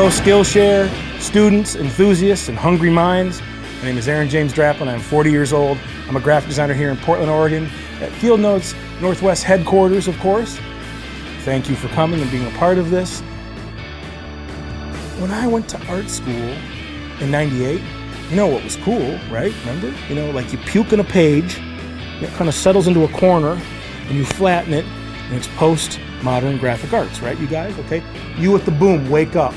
Hello Skillshare, students, enthusiasts, and hungry minds. My name is Aaron James Draplin. I'm 40 years old. I'm a graphic designer here in Portland, Oregon, at Field Notes Northwest headquarters, of course. Thank you for coming and being a part of this. When I went to art school in '98, you know what was cool, right? Remember? You know, like you puke on a page, and it kind of settles into a corner, and you flatten it, and it's post-modern graphic arts, right, you guys? Okay? You with the boom, wake up.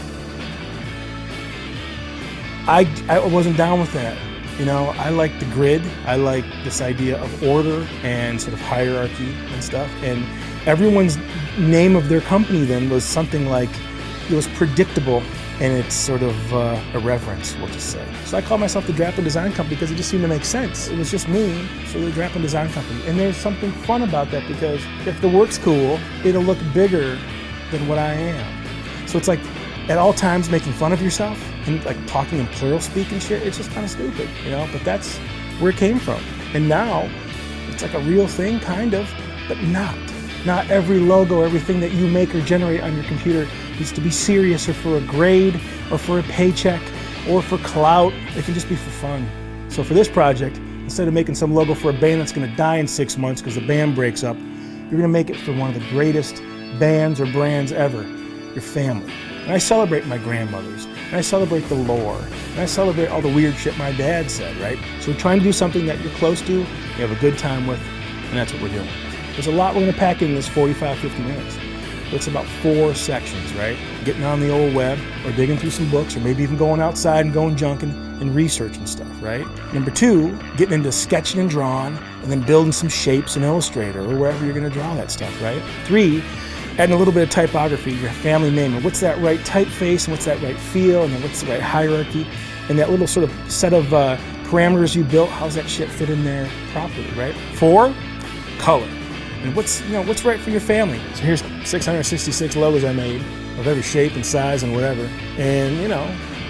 I wasn't down with that. You know, I like the grid. I like this idea of order and sort of hierarchy and stuff. And everyone's name of their company then was something like, it was predictable and it's sort of irreverence, we'll just say. So I call myself the Draplin Design Company because it just seemed to make sense. It was just me, so the Draplin Design Company. And there's something fun about that because if the work's cool, it'll look bigger than what I am. So it's like, at all times making fun of yourself and like talking in plural speak and shit, it's just kind of stupid, you know, but that's where it came from. And now it's like a real thing, kind of, but not. Not every logo, everything that you make or generate on your computer needs to be serious or for a grade or for a paycheck or for clout. It can just be for fun. So for this project, instead of making some logo for a band that's gonna die in 6 months because the band breaks up, you're gonna make it for one of the greatest bands or brands ever, your family. And I celebrate my grandmothers, and I celebrate the lore, and I celebrate all the weird shit my dad said, right? So we're trying to do something that you're close to, you have a good time with, and that's what we're doing. There's a lot we're gonna pack in this 45, 50 minutes. It's about 4 sections, right? Getting on the old web, or digging through some books, or maybe even going outside and going junking and researching stuff, right? Number 2, getting into sketching and drawing, and then building some shapes in Illustrator, or wherever you're gonna draw that stuff, right? 3, adding a little bit of typography, your family name, and what's that right typeface, and what's that right feel, and then what's the right hierarchy, and that little sort of set of parameters you built, how's that shit fit in there properly, right? 4, color. And what's right for your family. So here's 666 logos I made of every shape and size and whatever, and you know,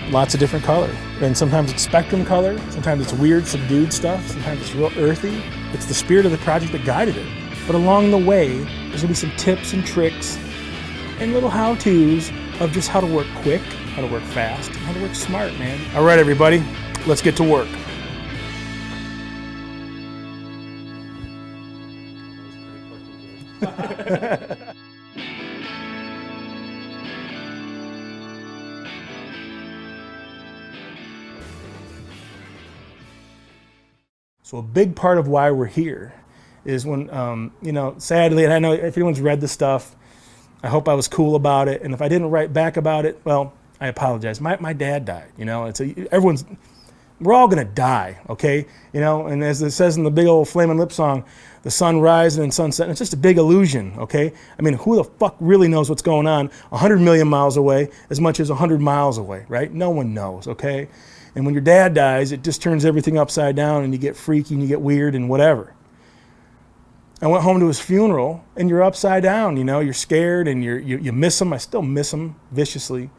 lots of different color. And sometimes it's spectrum color, sometimes it's weird, subdued stuff, sometimes it's real earthy. It's the spirit of the project that guided it. But along the way, there's gonna be some tips and tricks and little how-tos of just how to work quick, how to work fast, and how to work smart, man. All right, everybody, let's get to work. So a big part of why we're here is when, you know, sadly, and I know if anyone's read the stuff, I hope I was cool about it. And if I didn't write back about it, well, I apologize. My dad died, you know, we're all gonna die, okay? You know, and as it says in the big old Flamin' Lip song, the sun rising and sunset, it's just a big illusion, okay? I mean, who the fuck really knows what's going on 100 million miles away as much as 100 miles away, right? No one knows, okay? And when your dad dies, it just turns everything upside down and you get freaky and you get weird and whatever. I went home to his funeral and you're upside down, you know, you're scared and you miss him. I still miss him viciously.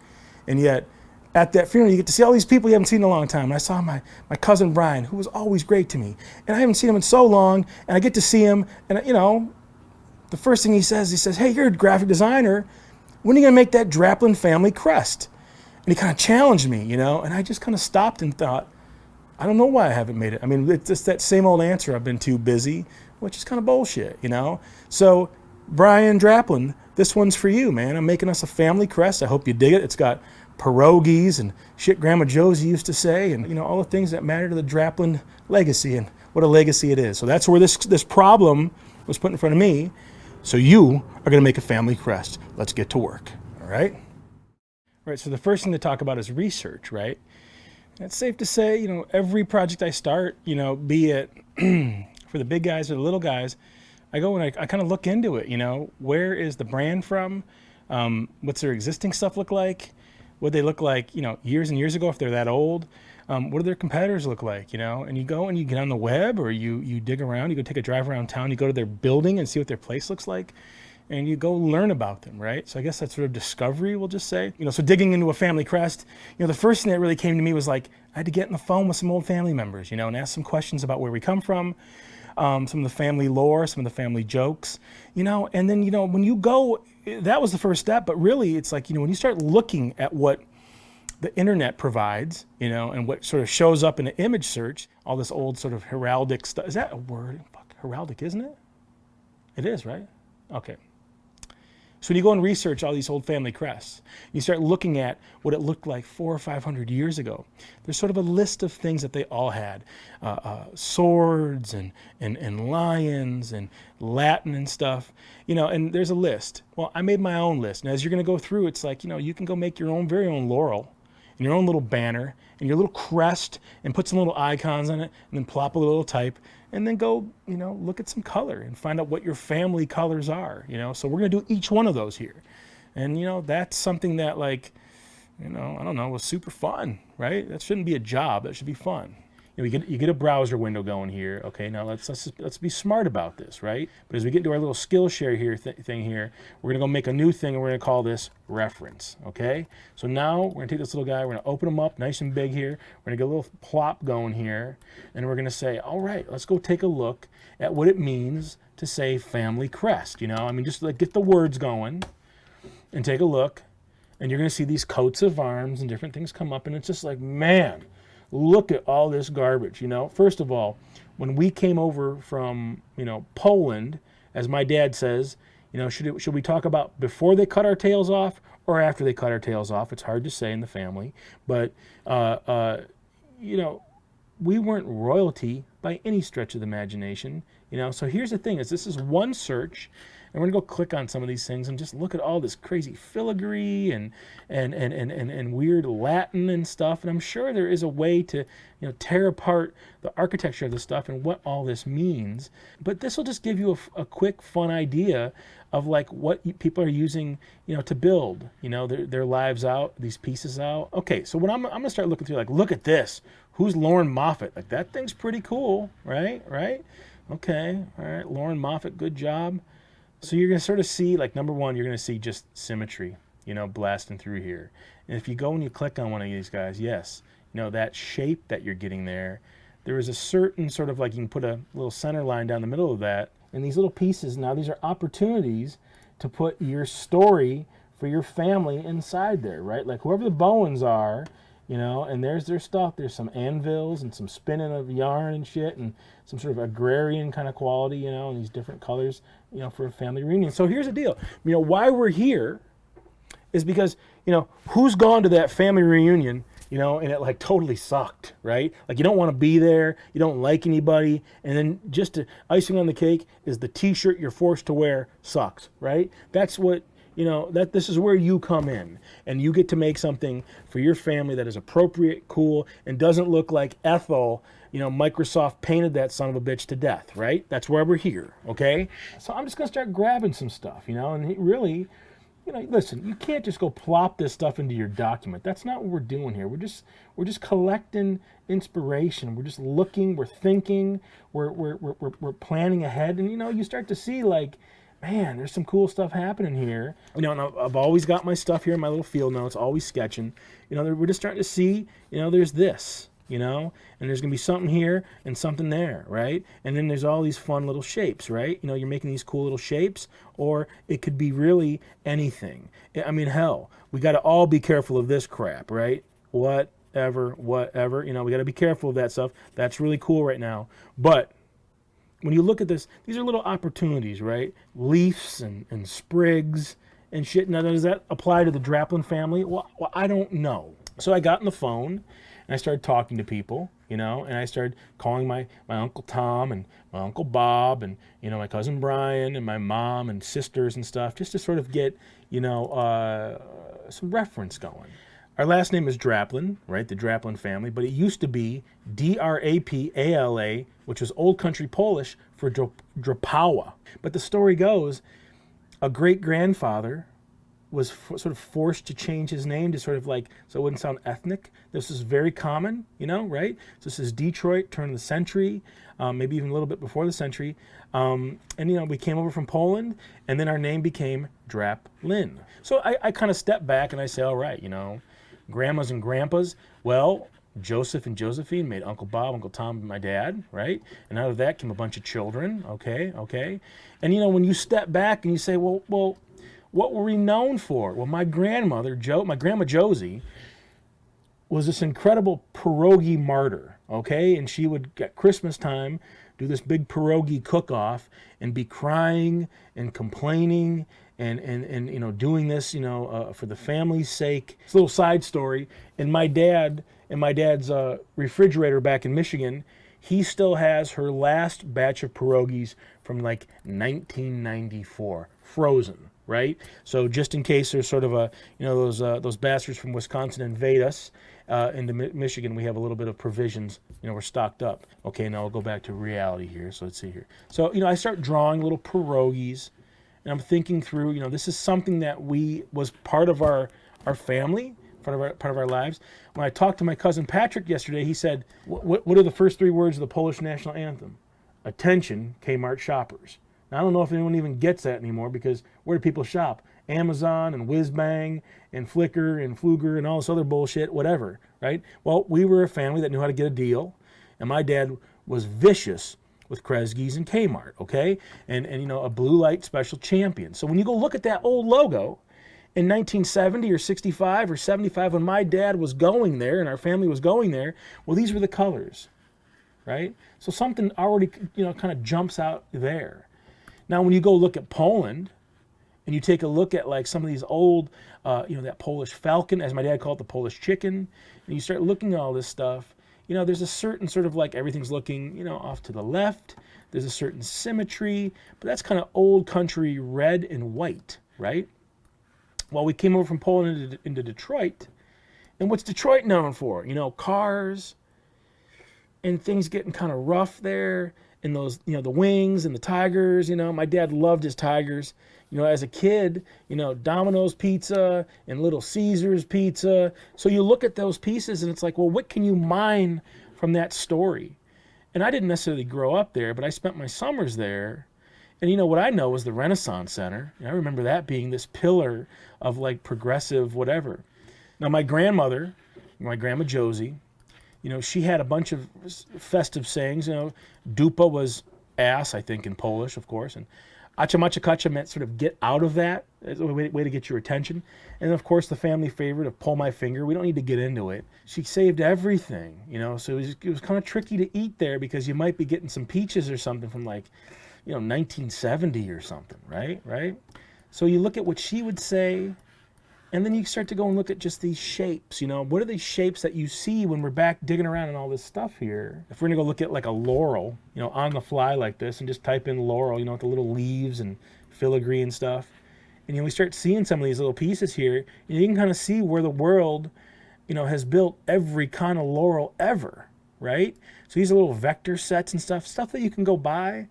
And yet at that funeral, you get to see all these people you haven't seen in a long time. And I saw my cousin Brian, who was always great to me. And I haven't seen him in so long, and I get to see him, and you know, the first thing he says, hey, you're a graphic designer. When are you gonna make that Draplin family crest? And he kind of challenged me, you know, and I just kind of stopped and thought, I don't know why I haven't made it. I mean, it's just that same old answer, I've been too busy, which is kind of bullshit, you know? So, Brian Draplin, this one's for you, man. I'm making us a family crest. I hope you dig it. It's got pierogies and shit Grandma Josie used to say, and you know, all the things that matter to the Draplin legacy, and what a legacy it is. So that's where this problem was put in front of me. So you are gonna make a family crest. Let's get to work, all right? All right, so the first thing to talk about is research, right? And it's safe to say, you know, every project I start, you know, be it for the big guys or the little guys, I go and I kind of look into it, you know, where is the brand from? What's their existing stuff look like? What they look like, you know, years and years ago if they're that old. What do their competitors look like, you know? And you go and you get on the web, or you dig around, you go take a drive around town, you go to their building and see what their place looks like, and you go learn about them, right? So I guess that's sort of discovery, we'll just say. You know, so digging into a family crest, you know, the first thing that really came to me was like, I had to get on the phone with some old family members, you know, and ask some questions about where we come from, some of the family lore, some of the family jokes, you know, and then, you know, when you go, that was the first step, but really it's like, you know, when you start looking at what the internet provides, and what sort of shows up in the image search, all this old sort of heraldic stuff. Is that a word? Fuck, heraldic, isn't it? It is, right? Okay. So when you go and research all these old family crests, you start looking at what it looked like 400 or 500 years ago. There's sort of a list of things that they all had. Swords and lions and Latin and stuff, and there's a list. Well, I made my own list. And as you're going to go through, it's like, you can go make your own very own laurel and your own little banner and your little crest and put some little icons on it and then plop a little type and then go, look at some color and find out what your family colors are, So we're going to do each one of those here. And, that's something that I don't know, was super fun, right? That shouldn't be a job. That should be fun. You get a browser window going here. Okay, now let's be smart about this, right? But as we get to our little Skillshare here thing here, we're gonna go make a new thing and we're gonna call this reference. Okay, so now we're gonna take this little guy, we're gonna open him up nice and big here. We're gonna get a little plop going here, and we're gonna say, all right, let's go take a look at what it means to say family crest. Just get the words going and take a look, and you're gonna see these coats of arms and different things come up, and it's just like, man. Look at all this garbage, First of all, when we came over from, Poland, as my dad says, should we talk about before they cut our tails off or after they cut our tails off? It's hard to say in the family. But, we weren't royalty by any stretch of the imagination, So here's the thing: this is one search, and we're gonna go click on some of these things and just look at all this crazy filigree and weird Latin and stuff. And I'm sure there is a way to, tear apart the architecture of this stuff and what all this means. But this will just give you a quick, fun idea of what people are using, to build, their lives out, these pieces out. Okay, so when I'm gonna start looking through, look at this. Who's Lauren Moffat? That thing's pretty cool, right? Okay, all right, Lauren Moffat, good job. So you're going to sort of see, number one, you're going to see just symmetry, blasting through here. And if you go and you click on one of these guys, yes, that shape that you're getting there is a certain sort of you can put a little center line down the middle of that. And these little pieces, now these are opportunities to put your story for your family inside there, right? Whoever the Bowens are, and there's their stuff. There's some anvils and some spinning of yarn and shit and some sort of agrarian kind of quality, and these different colors, for a family reunion. So here's the deal. Why we're here is because, who's gone to that family reunion, and it totally sucked, right? You don't want to be there. You don't like anybody. And then just icing on the cake is the t-shirt you're forced to wear sucks, right? That's what, this is where you come in, and you get to make something for your family that is appropriate, cool, and doesn't look like Ethel, Microsoft painted that son of a bitch to death, right? That's why we're here, okay? So I'm just going to start grabbing some stuff, and really, listen, you can't just go plop this stuff into your document. That's not what we're doing here. We're just collecting inspiration. We're just looking, we're thinking, we're planning ahead, and, you start to see, man, there's some cool stuff happening here. And I've always got my stuff here in my little field notes, always sketching. We're just starting to see, there's this, and there's going to be something here and something there, right? And then there's all these fun little shapes, right? You're making these cool little shapes, or it could be really anything. Hell, we got to all be careful of this crap, right? Whatever, we got to be careful of that stuff. That's really cool right now. But when you look at this, these are little opportunities, right? Leaves and sprigs and shit. Now, does that apply to the Draplin family? Well, I don't know. So I got on the phone and I started talking to people, and I started calling my Uncle Tom and my Uncle Bob and, my cousin Brian and my mom and sisters and stuff, just to sort of get, some reference going. Our last name is Draplin, right? The Draplin family, but it used to be Drapala, which was Old Country Polish for Drapała. But the story goes, a great-grandfather was sort of forced to change his name to sort of so it wouldn't sound ethnic. This is very common, right? So this is Detroit, turn of the century, maybe even a little bit before the century. And, we came over from Poland, and then our name became Draplin. So I kind of step back and I say, all right, grandmas and grandpas, well, Joseph and Josephine made Uncle Bob, Uncle Tom, and my dad, right? And out of that came a bunch of children, okay? And, when you step back and you say, well, what were we known for? Well, my grandma Josie, was this incredible pierogi martyr, okay? And she would, at Christmas time, do this big pierogi cook-off and be crying and complaining and you know, doing this, you know, for the family's sake. It's a little side story. And my dad's refrigerator back in Michigan, he still has her last batch of pierogies from like 1994, frozen, right? So just in case there's sort of a, you know, those bastards from Wisconsin invade us into Michigan, we have a little bit of provisions. You know, we're stocked up. Okay, now I'll go back to reality here. So let's see here. So, you know, I start drawing little pierogies, and I'm thinking through, you know, this is something that was part of our family, part of our lives. When I talked to my cousin Patrick yesterday, he said, what are the first three words of the Polish national anthem? Attention, Kmart shoppers. Now, I don't know if anyone even gets that anymore, because where do people shop? Amazon and Whizbang and Flickr and Fluger and all this other bullshit, whatever, right? Well, we were a family that knew how to get a deal, and my dad was vicious with Kresge's and Kmart, okay? And you know, a blue light special champion. So when you go look at that old logo in 1970 or 65 or 75, when my dad was going there and our family was going there, well, these were the colors, right? So something already, you know, kind of jumps out there. Now, when you go look at Poland, and you take a look at like some of these old, you know, that Polish falcon, as my dad called it, the Polish chicken, and you start looking at all this stuff, you know, there's a certain sort of like everything's looking, you know, off to the left. There's a certain symmetry, but that's kind of old country red and white, right? Well, we came over from Poland into Detroit, and what's Detroit known for? You know, cars and things getting kind of rough there, and those, you know, the Wings and the Tigers. You know, my dad loved his Tigers. You know, as a kid, you know, Domino's Pizza and Little Caesars Pizza. So you look at those pieces and it's like, well, what can you mine from that story? And I didn't necessarily grow up there, but I spent my summers there. And you know, what I know was the Renaissance Center. And I remember that being this pillar of like progressive whatever. Now, my grandmother, my grandma Josie, you know, she had a bunch of festive sayings. You know, dupa was ass, I think, in Polish, of course. And Acha meant sort of get out of that, as a way to get your attention. And of course, the family favorite of pull my finger. We don't need to get into it. She saved everything, you know, so it was kind of tricky to eat there, because you might be getting some peaches or something from like, you know, 1970 or something, right? So you look at what she would say, and then you start to go and look at just these shapes, you know. What are these shapes that you see when we're back digging around in all this stuff here? If we're gonna go look at like a laurel, you know, on the fly like this, and just type in laurel, you know, with the little leaves and filigree and stuff, and you know, we start seeing some of these little pieces here, and you can kind of see where the world, you know, has built every kind of laurel ever, right? So these are little vector sets and stuff that you can go buy.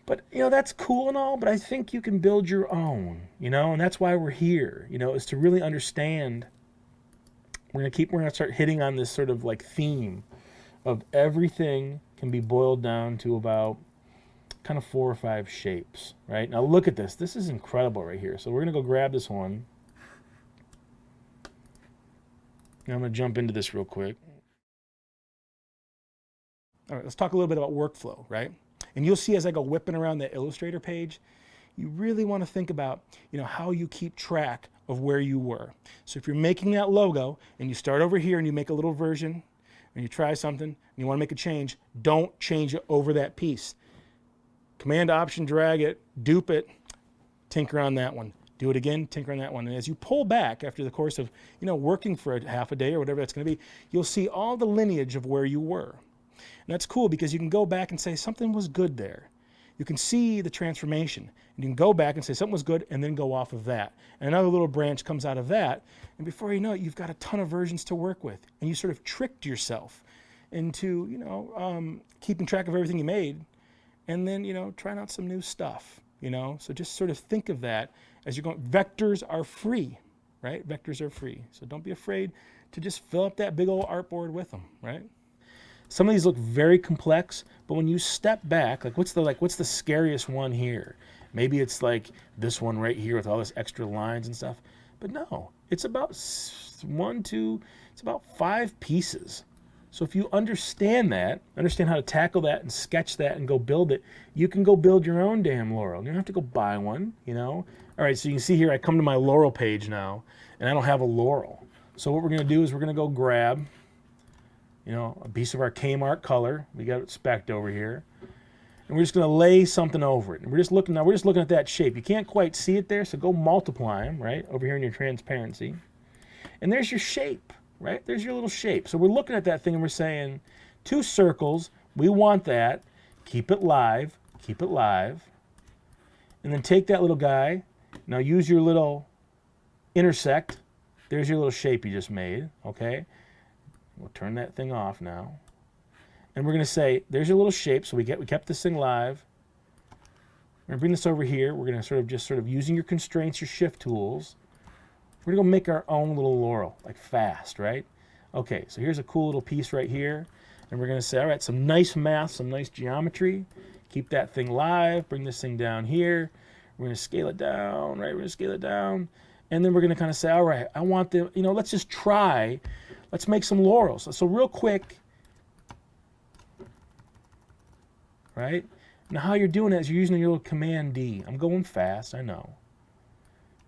But, you know, that's cool and all, but I think you can build your own, you know, and that's why we're here, you know, is to really understand. We're going to start hitting on this sort of like theme of everything can be boiled down to about kind of 4 or 5 shapes, right? Now look at this. This is incredible right here. So we're going to go grab this one. Now I'm going to jump into this real quick. All right, let's talk a little bit about workflow, right? And you'll see as I go whipping around the Illustrator page, you really want to think about, you know, how you keep track of where you were. So if you're making that logo and you start over here and you make a little version and you try something and you want to make a change, don't change it over that piece. Command Option, drag it, dupe it, tinker on that one. Do it again, tinker on that one. And as you pull back after the course of, you know, working for half a day or whatever that's going to be, you'll see all the lineage of where you were. And that's cool, because you can go back and say something was good there. You can see the transformation. And you can go back and say something was good and then go off of that. And another little branch comes out of that. And before you know it, you've got a ton of versions to work with. And you sort of tricked yourself into, you know, keeping track of everything you made. And then, you know, trying out some new stuff, you know. So just sort of think of that as you're going. Vectors are free, right? Vectors are free. So don't be afraid to just fill up that big old artboard with them, right? Some of these look very complex, but when you step back, like what's the scariest one here? Maybe it's like this one right here with all this extra lines and stuff. But no, it's about 5 pieces. So if you understand how to tackle that and sketch that and go build it, you can go build your own damn laurel. You don't have to go buy one, you know? All right, so you can see here, I come to my laurel page now, and I don't have a laurel. So what we're going to do is we're going to go grab, a piece of our Kmart color. We got it specced over here. And we're just going to lay something over it. And we're just looking at that shape. You can't quite see it there, so go multiply them, right, over here in your transparency. And there's your shape, right? There's your little shape. So we're looking at that thing and we're saying, 2 circles, we want that. Keep it live, keep it live. And then take that little guy. Now use your little intersect. There's your little shape you just made, okay? We'll turn that thing off now. And we're going to say, there's your little shape. So we kept this thing live. We're going to bring this over here. We're going to sort of using your constraints, your shift tools. We're going to go make our own little laurel, like fast, right? Okay, so here's a cool little piece right here. And we're going to say, all right, some nice math, some nice geometry. Keep that thing live. Bring this thing down here. We're going to scale it down, right? We're going to scale it down. And then we're going to kind of say, all right, I want the, let's just try. Let's make some laurels. So real quick, right? Now how you're doing it is you're using your little Command D. I'm going fast, I know.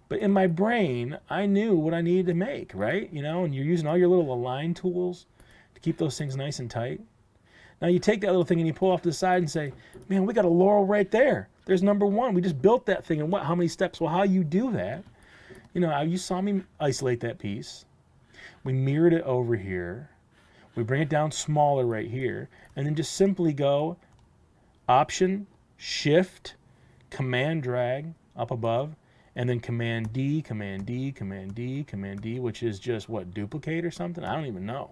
But in my brain, I knew what I needed to make, right? And you're using all your little align tools to keep those things nice and tight. Now you take that little thing and you pull off to the side and say, man, we got a laurel right there. There's number 1. We just built that thing in how many steps? Well, how you do that, you saw me isolate that piece. We mirrored it over here. We bring it down smaller right here. And then just simply go Option, Shift, Command drag up above, and then Command D, Command D, Command D, Command D, which is just what, duplicate or something? I don't even know.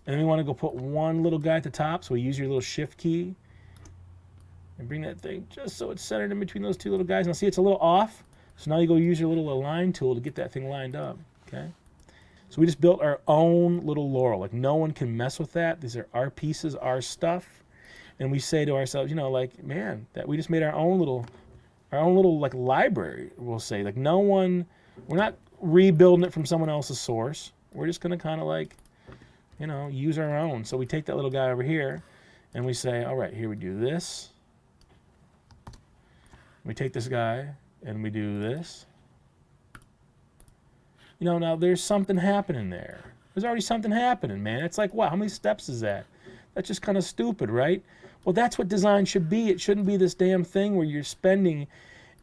And then we want to go put one little guy at the top, so we use your little Shift key and bring that thing just so it's centered in between those 2 little guys. Now see, it's a little off, so now you go use your little align tool to get that thing lined up, okay? So we just built our own little laurel. Like no one can mess with that. These are our pieces, our stuff. And we say to ourselves, man, that we just made our own little like library, we'll say. Like we're not rebuilding it from someone else's source. We're just going to kind of like, use our own. So we take that little guy over here and we say, all right, here we do this. We take this guy and we do this. Now there's something happening there. There's already something happening, man. It's like, wow, how many steps is that? That's just kind of stupid, right? Well, that's what design should be. It shouldn't be this damn thing where you're spending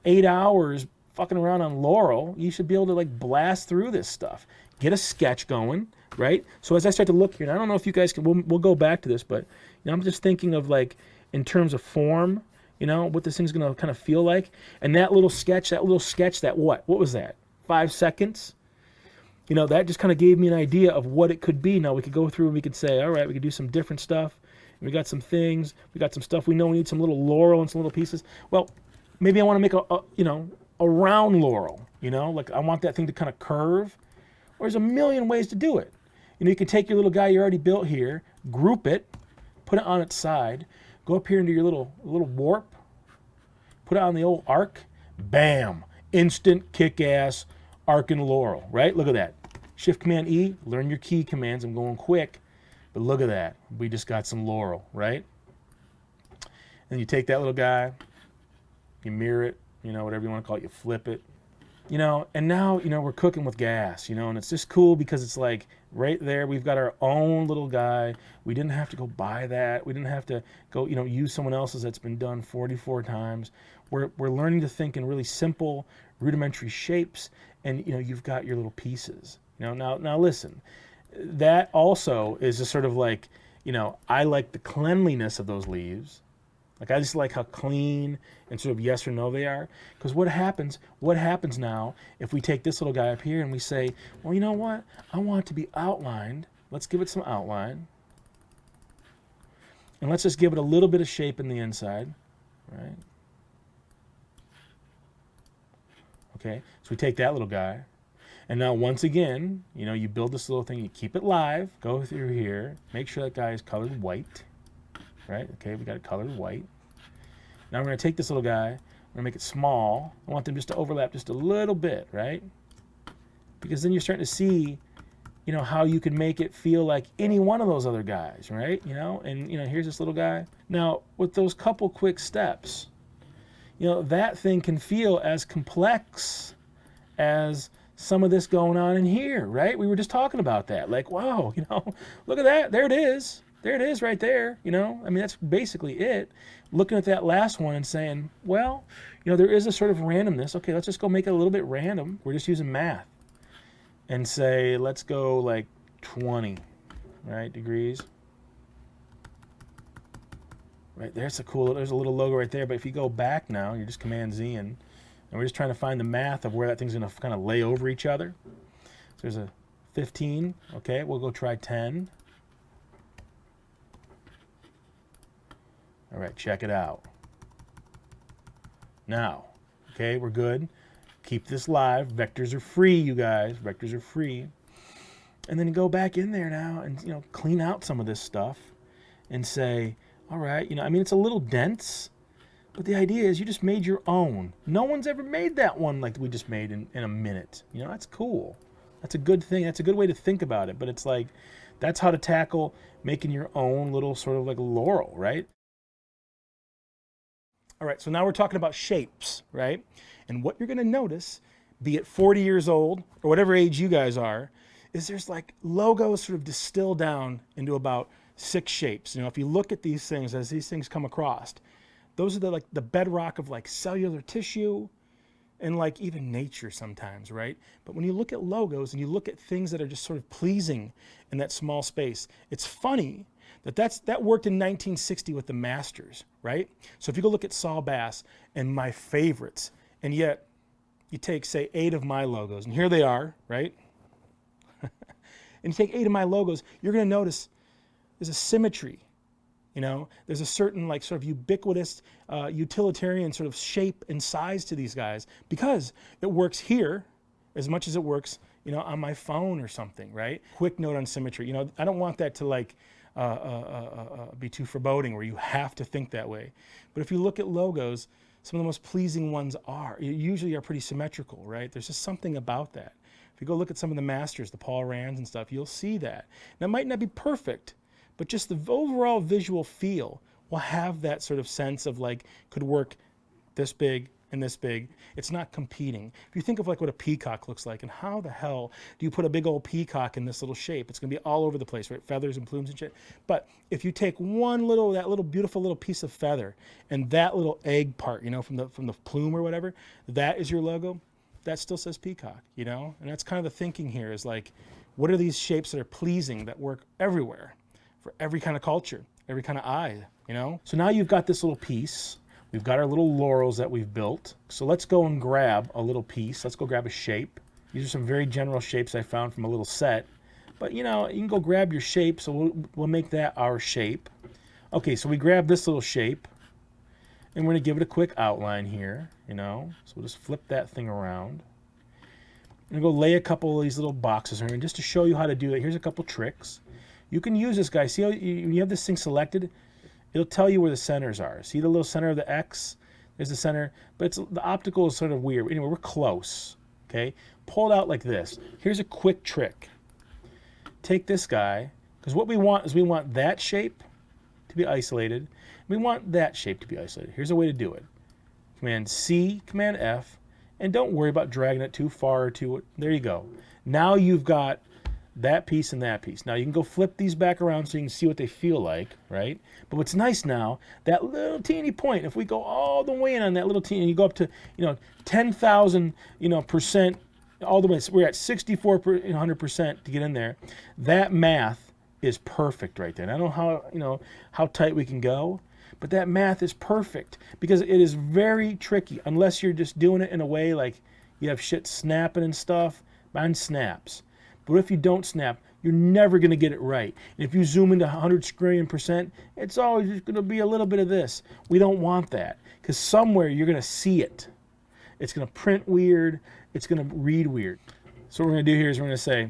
8 hours fucking around on Laurel. You should be able to like blast through this stuff. Get a sketch going, right? So as I start to look here, and I don't know if you guys can, we'll go back to this, but I'm just thinking of like in terms of form, what this thing's going to kind of feel like. And that little sketch, that what was that? 5 seconds? That just kind of gave me an idea of what it could be. Now we could go through and we could say, all right, we could do some different stuff. And we got some things. We got some stuff. We know we need some little laurel and some little pieces. Well, maybe I want to make a round laurel. Like I want that thing to kind of curve. Or there's a million ways to do it. You can take your little guy you already built here, group it, put it on its side, go up here into your little warp, put it on the old arc, bam, instant kick-ass arc and laurel, right? Look at that. Shift Command E, learn your key commands. I'm going quick, but look at that. We just got some laurel, right? And you take that little guy, you mirror it, whatever you want to call it, you flip it, and now, we're cooking with gas, and it's just cool because it's like right there, we've got our own little guy. We didn't have to go buy that. We didn't have to go, use someone else's that's been done 44 times. We're learning to think in really simple, rudimentary shapes, and, you've got your little pieces. Now listen, that also is just sort of like, I like the cleanliness of those leaves. Like I just like how clean and sort of yes or no they are. Because what happens now if we take this little guy up here and we say, well, you know what? I want it to be outlined. Let's give it some outline. And let's just give it a little bit of shape in the inside, right? Okay, so we take that little guy. And now once again, you build this little thing, you keep it live, go through here, make sure that guy is colored white. Right? Okay, we got it colored white. Now we're going to take this little guy, we're going to make it small. I want them just to overlap just a little bit, right? Because then you're starting to see, how you can make it feel like any one of those other guys, right? And here's this little guy. Now, with those couple quick steps, that thing can feel as complex as some of this going on in here, right? We were just talking about that. Like, wow, look at that. There it is. There it is right there, I mean, that's basically it. Looking at that last one and saying, well, there is a sort of randomness. Okay, let's just go make it a little bit random. We're just using math. And say, let's go like 20, right, degrees. Right, there's a little logo right there. But if you go back now, you're just Command Z and we're just trying to find the math of where that thing's going to kind of lay over each other. So there's a 15. Okay, we'll go try 10. All right, check it out. Now, okay, we're good. Keep this live. Vectors are free, you guys. Vectors are free. And then go back in there now and, clean out some of this stuff and say, all right, I mean, it's a little dense, but the idea is you just made your own. No one's ever made that one like we just made in a minute. That's cool. That's a good thing. That's a good way to think about it. But it's like, that's how to tackle making your own little sort of like laurel, right? All right, so now we're talking about shapes, right? And what you're going to notice, be it 40 years old or whatever age you guys are, is there's like logos sort of distilled down into about 6 shapes. If you look at these things as these things come across, those are the bedrock of like cellular tissue and like even nature sometimes, right? But when you look at logos and you look at things that are just sort of pleasing in that small space, it's funny that worked in 1960 with the Masters, right? So if you go look at Saul Bass and my favorites, and yet you take, say, 8 of my logos, and here they are, right? And you take 8 of my logos, you're going to notice there's a symmetry. There's a certain like sort of ubiquitous, utilitarian sort of shape and size to these guys because it works here as much as it works, on my phone or something, right? Quick note on symmetry. I don't want that to like be too foreboding where you have to think that way. But if you look at logos, some of the most pleasing ones usually are pretty symmetrical, right? There's just something about that. If you go look at some of the Masters, the Paul Rands and stuff, you'll see that. Now, it might not be perfect, but just the overall visual feel will have that sort of sense of like, could work this big and this big. It's not competing. If you think of like what a peacock looks like and how the hell do you put a big old peacock in this little shape? It's going to be all over the place, right? Feathers and plumes and shit. But if you take that little beautiful little piece of feather and that little egg part, from the plume or whatever, that is your logo. That still says peacock, and that's kind of the thinking here is like, what are these shapes that are pleasing that work everywhere for every kind of culture, every kind of eye, So now you've got this little piece. We've got our little laurels that we've built. So let's go and grab a little piece. Let's go grab a shape. These are some very general shapes I found from a little set. But you can go grab your shape. So we'll make that our shape. Okay, so we grab this little shape. And we're going to give it a quick outline here, So we'll just flip that thing around. I'm going to go lay a couple of these little boxes here. And just to show you how to do it, here's a couple tricks. You can use this guy. See how you have this thing selected? It'll tell you where the centers are. See the little center of the X? There's the center. But the optical is sort of weird. Anyway, we're close. Okay? Pull it out like this. Here's a quick trick. Take this guy. Because what we want is we want that shape to be isolated. We want that shape to be isolated. Here's a way to do it. Command C, Command F. And don't worry about dragging it too far or too... There you go. Now you've got that piece and that piece. Now you can go flip these back around so you can see what they feel like, right? But what's nice now, that little teeny point, if we go all the way in on that little teeny, you go up to, 10,000, percent, all the way, so we're at 6,400% to get in there. That math is perfect right there. And I don't know how tight we can go, but that math is perfect because it is very tricky unless you're just doing it in a way like you have shit snapping and stuff. Mine snaps. But if you don't snap, you're never going to get it right. And if you zoom into 100 scrillion percent, it's always just going to be a little bit of this. We don't want that because somewhere you're going to see it. It's going to print weird. It's going to read weird. So what we're going to do here is we're going to say,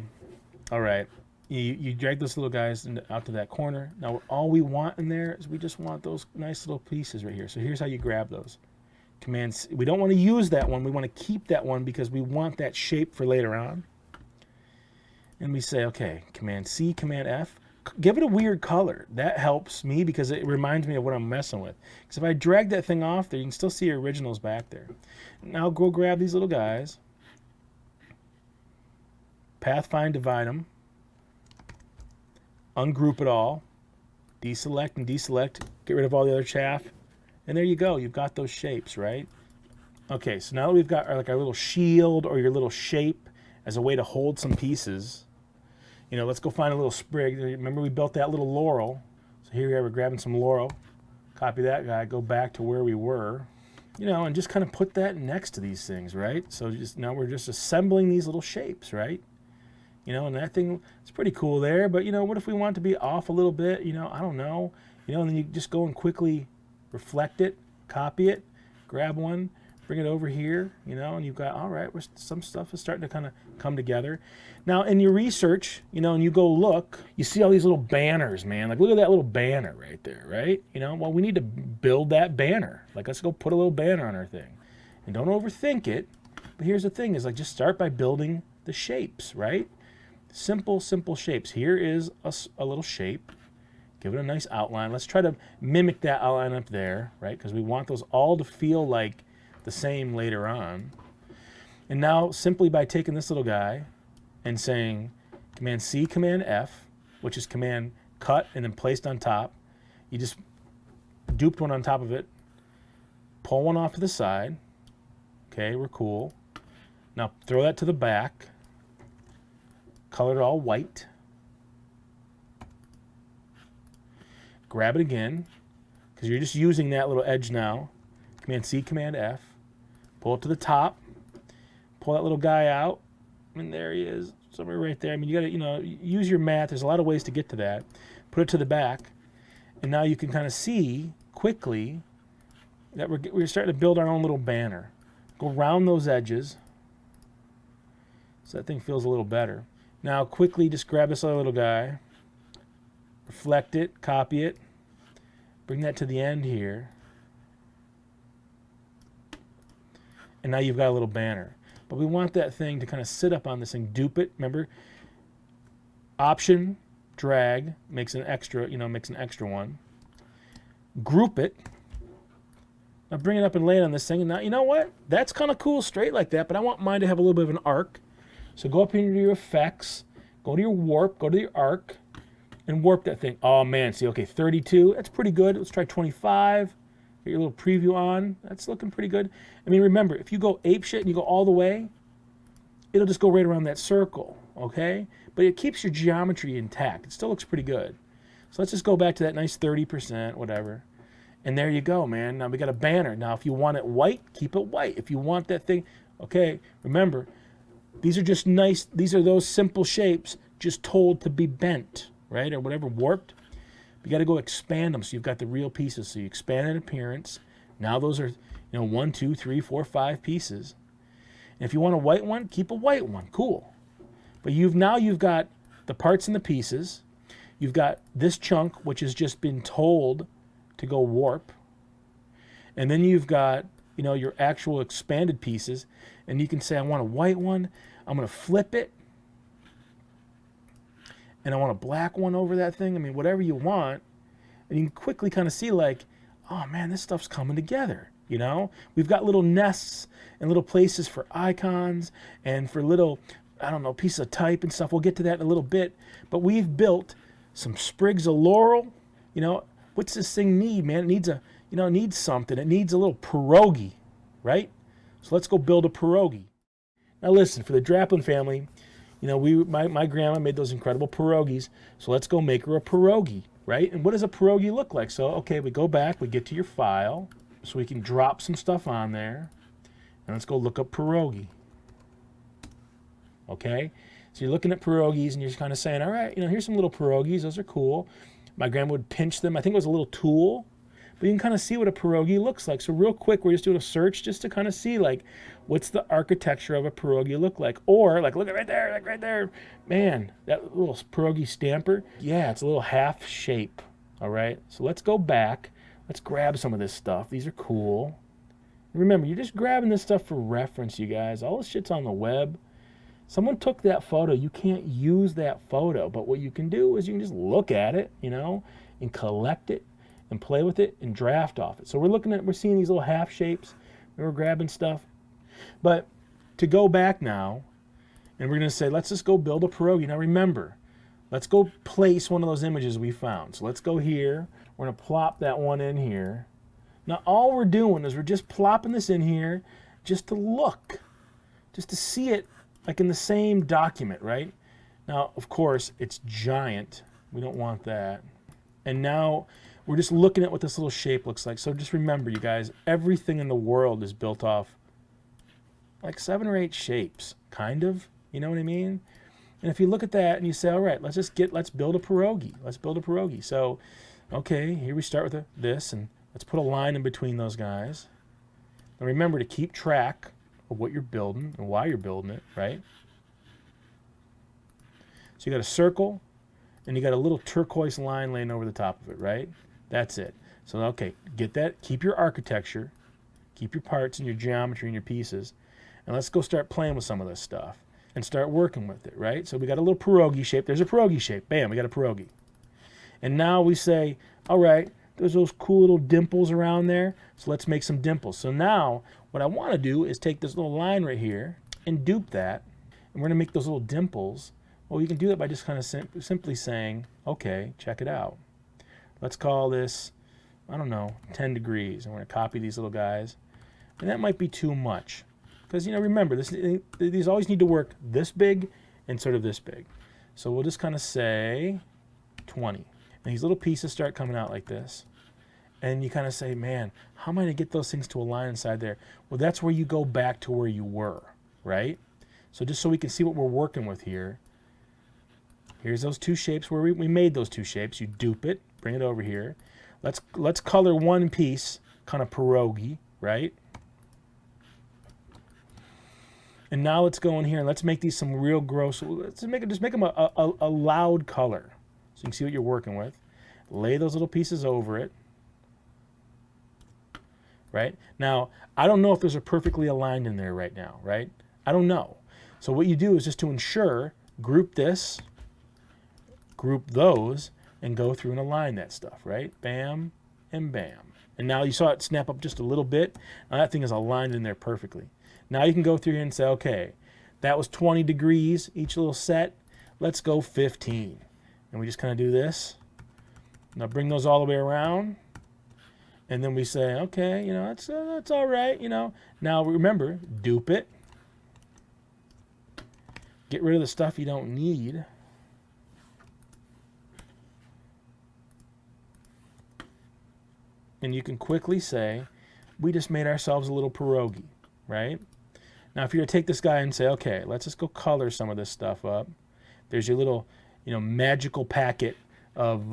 all right, you drag those little guys out to that corner. Now all we want in there is we just want those nice little pieces right here. So here's how you grab those. Command C. We don't want to use that one. We want to keep that one because we want that shape for later on. And we say, okay, Command C, Command F. Give it a weird color. That helps me because it reminds me of what I'm messing with. Because if I drag that thing off there, you can still see your originals back there. Now go grab these little guys. path find, divide them, ungroup it all, deselect and deselect, get rid of all the other chaff, and there you go. You've got those shapes, right? Okay, so now that we've got like our little shield or your little shape as a way to hold some pieces, you know, let's go find a little sprig. Remember we built that little laurel. So here we are, we're grabbing some laurel. Copy that guy, go back to where we were, you know, and just kind of put that next to these things, right? So just now we're just assembling these little shapes, right? You know, and that thing is pretty cool there, but you know, what if we want it to be off a little bit, you know, I don't know, you know, and then you just go and quickly reflect it, copy it, grab one, bring it over here, you know, and you've got, all right, some stuff is starting to kind of come together. Now, in your research, you know, and you go look, you see all these little banners, man. Like, look at that little banner right there, right? You know, well, we need to build that banner. Like, let's go put a little banner on our thing. And don't overthink it. But here's the thing is, like, just start by building the shapes, right? Simple, simple shapes. Here is a little shape. Give it a nice outline. Let's try to mimic that outline up there, right? Because we want those all to feel like the same later on. And now simply by taking this little guy and saying Command C, Command F, which is Command cut and then placed on top, you just duped one on top of it, pull one off to the side. Okay, we're cool. Now throw that to the back, color it all white, grab it again, because you're just using that little edge now. Command C, Command F, pull it to the top, pull that little guy out, and there he is, somewhere right there. I mean, you got to, you know, use your math. There's a lot of ways to get to that. Put it to the back, and now you can kind of see quickly that we're starting to build our own little banner. Go around those edges so that thing feels a little better. Now, quickly just grab this other little guy, reflect it, copy it, bring that to the end here. And now you've got a little banner. But we want that thing to kind of sit up on this thing, dupe it. Remember, Option, drag, makes an extra, you know, makes an extra one. Group it. Now bring it up and lay it on this thing. And now, you know what? That's kind of cool straight like that, but I want mine to have a little bit of an arc. So go up into your effects, go to your warp, go to your arc, and warp that thing. Oh man, see, okay, 32, that's pretty good. Let's try 25. Get your little preview on. That's looking pretty good. I mean, remember, if you go ape shit and you go all the way, it'll just go right around that circle, okay? But it keeps your geometry intact. It still looks pretty good. So let's just go back to that nice 30%, whatever. And there you go, man. Now we got a banner. Now, if you want it white, keep it white. If you want that thing, okay, remember, these are just nice, these are those simple shapes just told to be bent, right? Or whatever, warped. You got to go expand them so you've got the real pieces. So you expand in appearance. Now those are, you know, 1, 2, 3, 4, 5 pieces. And if you want a white one, keep a white one. Cool. But now you've got the parts and the pieces. You've got this chunk, which has just been told to go warp. And then you've got, you know, your actual expanded pieces. And you can say, I want a white one. I'm going to flip it. And I want a black one over that thing. I mean, whatever you want. And you can quickly kind of see like, oh man, this stuff's coming together. You know, we've got little nests and little places for icons and for little, I don't know, pieces of type and stuff. We'll get to that in a little bit. But we've built some sprigs of laurel. You know, what's this thing need, man? It needs a, you know, it needs something. It needs a little pierogi, right? So let's go build a pierogi. Now listen, for the Draplin family, you know, my grandma made those incredible pierogies, so let's go make her a pierogi, right? And what does a pierogi look like? So, okay, we go back, we get to your file, so we can drop some stuff on there, and let's go look up pierogi. Okay? So you're looking at pierogies, and you're just kind of saying, all right, you know, here's some little pierogies, those are cool. My grandma would pinch them. I think it was a little tool, but you can kind of see what a pierogi looks like. So real quick, we're just doing a search just to kind of see, like, what's the architecture of a pierogi look like? Or, like, look at right there, like right there. Man, that little pierogi stamper, yeah, it's a little half shape, all right? So let's go back. Let's grab some of this stuff. These are cool. Remember, you're just grabbing this stuff for reference, you guys. All this shit's on the web. Someone took that photo. You can't use that photo, but what you can do is you can just look at it, you know, and collect it, and play with it and draft off it. So we're seeing these little half shapes. We're grabbing stuff. But to go back now And we're going to say, let's just go build a pierogi. Now remember, let's go place one of those images we found. So let's go here. We're going to plop that one in here. Now all we're doing is we're just plopping this in here just to look, just to see it like in the same document, right? Now, of course, it's giant. We don't want that. And now we're just looking at what this little shape looks like. So just remember, you guys, everything in the world is built off like 7 or 8 shapes, kind of. You know what I mean? And if you look at that and you say, all right, let's build a pierogi. Let's build a pierogi. So, okay, here we start with this, and let's put a line in between those guys. And remember to keep track of what you're building and why you're building it, right? So you got a circle, and you got a little turquoise line laying over the top of it, right? That's it. So, okay, get that. Keep your architecture. Keep your parts and your geometry and your pieces. And let's go start playing with some of this stuff and start working with it, right? So we got a little pierogi shape. There's a pierogi shape. Bam, we got a pierogi. And now we say, all right, there's those cool little dimples around there, so let's make some dimples. So now what I want to do is take this little line right here and dupe that, and we're going to make those little dimples. Well, you can do that by just kind of simply saying, okay, check it out. Let's call this, I don't know, 10 degrees. And we're going to copy these little guys. And that might be too much. Because, you know, remember, these always need to work this big and sort of this big. So we'll just kind of say 20. And these little pieces start coming out like this. And you kind of say, man, how am I going to get those things to align inside there? Well, that's where you go back to where you were, right? So just so we can see what we're working with here, here's those 2 shapes where we made those 2 shapes. You dupe it, bring it over here. Let's color one piece, kind of pierogi, right? And now let's go in here and let's make these some real gross. Let's make them a loud color, so you can see what you're working with. Lay those little pieces over it. Right? Now, I don't know if those are perfectly aligned in there right now, right? I don't know. So what you do is just to ensure, group this, group those, and go through and align that stuff, right? Bam and bam. And now you saw it snap up just a little bit. Now that thing is aligned in there perfectly. Now you can go through here and say, okay, that was 20 degrees, each little set. Let's go 15. And we just kind of do this. Now bring those all the way around. And then we say, okay, you know, that's all right, you know. Now remember, dupe it. Get rid of the stuff you don't need. And you can quickly say, we just made ourselves a little pierogi, right? Now, if you were to take this guy and say, okay, let's just go color some of this stuff up. There's your little, you know, magical packet of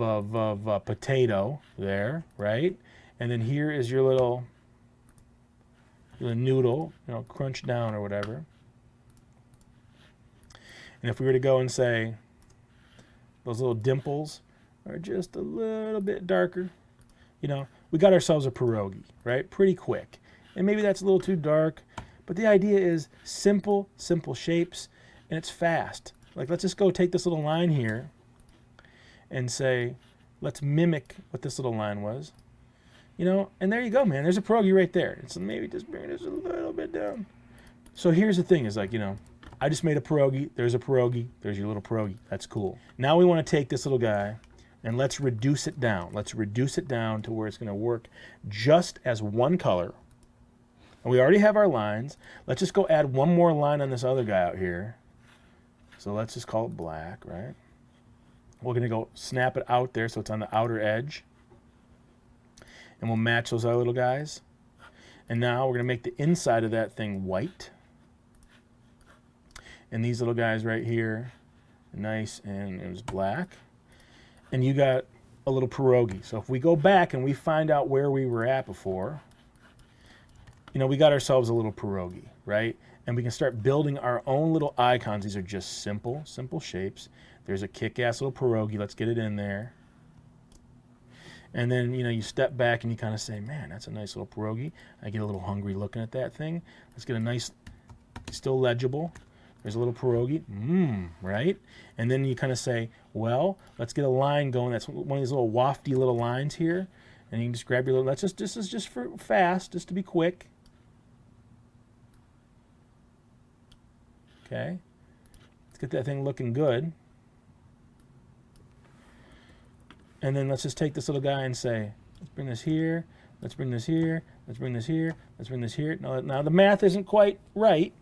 potato there, right? And then here is your little noodle, you know, crunched down or whatever. And if we were to go and say those little dimples are just a little bit darker, you know, we got ourselves a pierogi, right? Pretty quick. And maybe that's a little too dark, but the idea is simple shapes, and it's fast. Like, let's just go take this little line here and say, let's mimic what this little line was. You know, and there you go, man. There's a pierogi right there. So maybe just bring this a little bit down. So here's the thing is, like, you know, I just made a pierogi. There's a pierogi. There's your little pierogi. That's cool. Now we want to take this little guy and let's reduce it down. Let's reduce it down to where it's going to work just as one color. And we already have our lines. Let's just go add one more line on this other guy out here. So let's just call it black, right? We're going to go snap it out there so it's on the outer edge. And we'll match those other little guys. And now we're going to make the inside of that thing white. And these little guys right here, nice, and it was black. And you got a little pierogi. So if we go back and we find out where we were at before, you know, we got ourselves a little pierogi, right? And we can start building our own little icons. These are just simple shapes. There's a kick-ass little pierogi. Let's get it in there. And then, you know, you step back and you kind of say, man, that's a nice little pierogi. I get a little hungry looking at that thing. Let's get a nice, still legible. There's a little pierogi, right? And then you kind of say, well, let's get a line going. That's one of these little wafty little lines here. And you can just grab your little, this is just for fast, just to be quick. Okay. Let's get that thing looking good. And then let's just take this little guy and say, let's bring this here, let's bring this here, let's bring this here, let's bring this here. Now the math isn't quite right,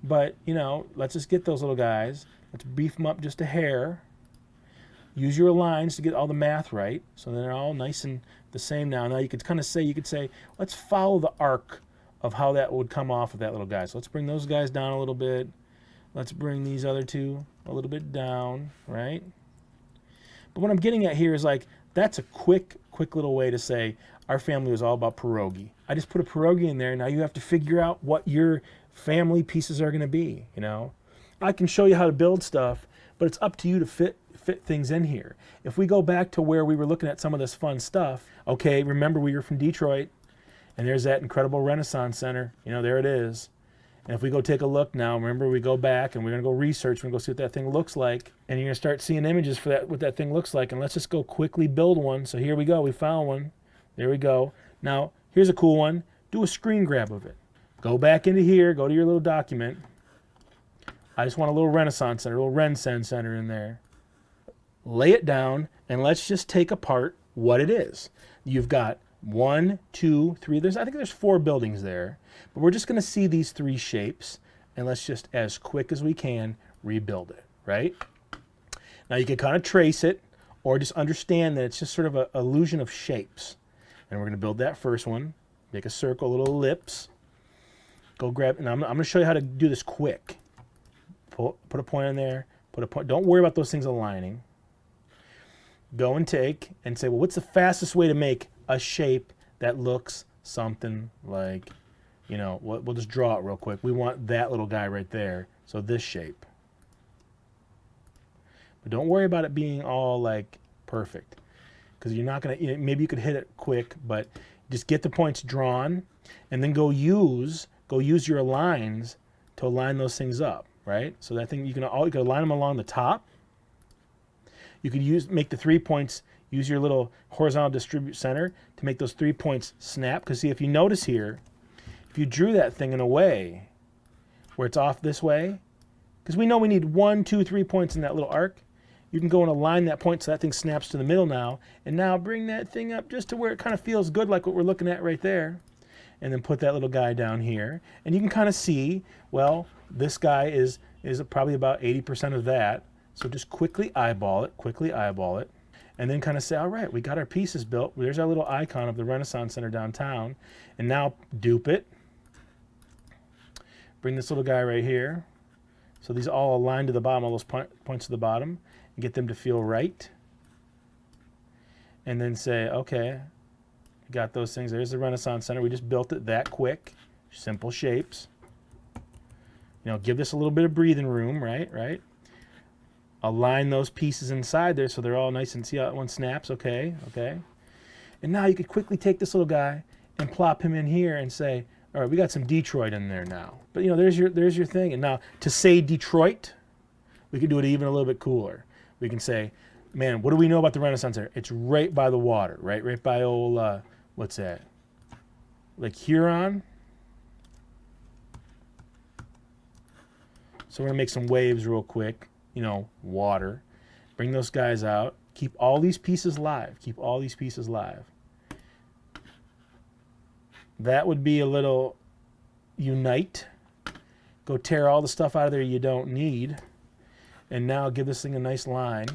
but, you know, let's just get those little guys. Let's beef them up just a hair. Use your lines to get all the math right, so they're all nice and the same now. Now you could kind of say, let's follow the arc of how that would come off of that little guy. So let's bring those guys down a little bit. Let's bring these other two a little bit down, right? But what I'm getting at here is like, that's a quick little way to say our family was all about pierogi. I just put a pierogi in there. Now you have to figure out what your family pieces are going to be, you know? I can show you how to build stuff, but it's up to you to fit things in here. If we go back to where we were looking at some of this fun stuff, okay, remember we were from Detroit, and there's that incredible Renaissance Center. You know, there it is. And if we go take a look now, remember we go back and we're going to go research, we're going to go see what that thing looks like, and you're going to start seeing images for that, what that thing looks like, and let's just go quickly build one. So here we go, we found one. There we go. Now, here's a cool one. Do a screen grab of it. Go back into here, go to your little document. I just want a little Renaissance Center, a little Ren-Sen Center in there. Lay it down, and let's just take apart what it is. You've got 1, 2, 3. I think there's 4 buildings there, but we're just going to see these 3 shapes, and let's just, as quick as we can, rebuild it, right? Now you can kind of trace it, or just understand that it's just sort of an illusion of shapes. And we're going to build that first one. Make a circle, little ellipse. Go grab, and I'm going to show you how to do this quick. Put a point in there. Put a point. Don't worry about those things aligning. Go and take and say, well, what's the fastest way to make a shape that looks something like, you know, we'll just draw it real quick. We want that little guy right there. So this shape. But don't worry about it being all like perfect, because you're not going to, you know, maybe you could hit it quick, but just get the points drawn and then go use your lines to align those things up, right? So that thing, you can align them along the top. You could make the 3 points, use your little horizontal distribute center to make those 3 points snap. Because see, if you notice here, if you drew that thing in a way where it's off this way, because we know we need 1, 2, 3 points in that little arc, you can go and align that point so that thing snaps to the middle now. And now bring that thing up just to where it kind of feels good, like what we're looking at right there. And then put that little guy down here. And you can kind of see, well, this guy is probably about 80% of that. So just quickly eyeball it, and then kind of say, all right, we got our pieces built. There's our little icon of the Renaissance Center downtown. And now dupe it. Bring this little guy right here. So these all align to the bottom, all those points to the bottom, and get them to feel right. And then say, okay, got those things. There's the Renaissance Center. We just built it that quick. Simple shapes. You know, give this a little bit of breathing room, right? Align those pieces inside there so they're all nice, and see how that one snaps. Okay. And now you could quickly take this little guy and plop him in here and say, all right, we got some Detroit in there now. But you know, there's your thing. And now to say Detroit, we can do it even a little bit cooler. We can say, man, what do we know about the Renaissance Center? It's right by the water, right by old, what's that? Like Huron. So we're gonna make some waves real quick. You know, water. Bring those guys out. Keep all these pieces live. That would be a little unite. Go tear all the stuff out of there you don't need. And now give this thing a nice line.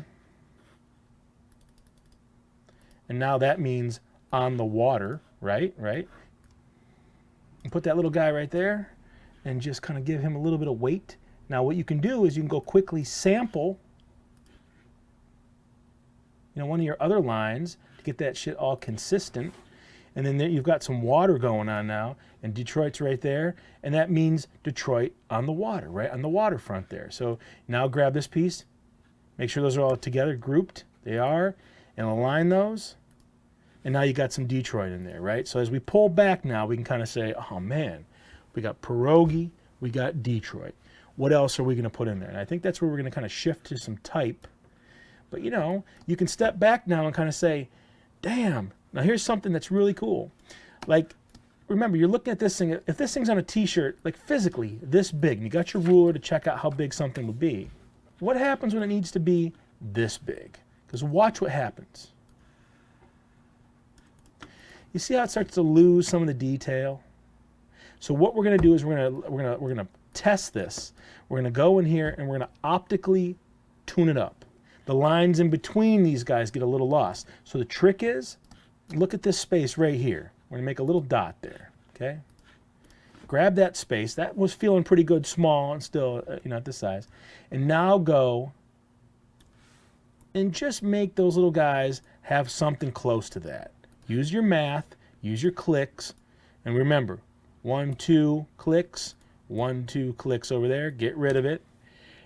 And now that means on the water, right? And put that little guy right there and just kind of give him a little bit of weight. Now what you can do is you can go quickly sample, you know, one of your other lines to get that shit all consistent. And then there you've got some water going on now, and Detroit's right there, and that means Detroit on the water, right on the waterfront there. So now grab this piece, make sure those are all together, grouped, they are, and align those, and now you got some Detroit in there, right? So as we pull back now, we can kind of say, oh man, we got pierogi, we got Detroit. What else are we going to put in there? And I think that's where we're going to kind of shift to some type. But you know, you can step back now and kind of say, damn, now here's something that's really cool. Like, remember, you're looking at this thing. If this thing's on a t-shirt, like physically this big, and you got your ruler to check out how big something would be. what happens when it needs to be this big? Because watch what happens. You see how it starts to lose some of the detail? So what we're going to do is we're going to test this. We're going to go in here and we're going to optically tune it up. The lines in between these guys get a little lost. So the trick is, look at this space right here. We're going to make a little dot there, okay? Grab that space. That was feeling pretty good, small, and still, at this size. And now go and just make those little guys have something close to that. Use your math, use your clicks, and remember, 1, 2 clicks, 1, 2 clicks over there, get rid of it.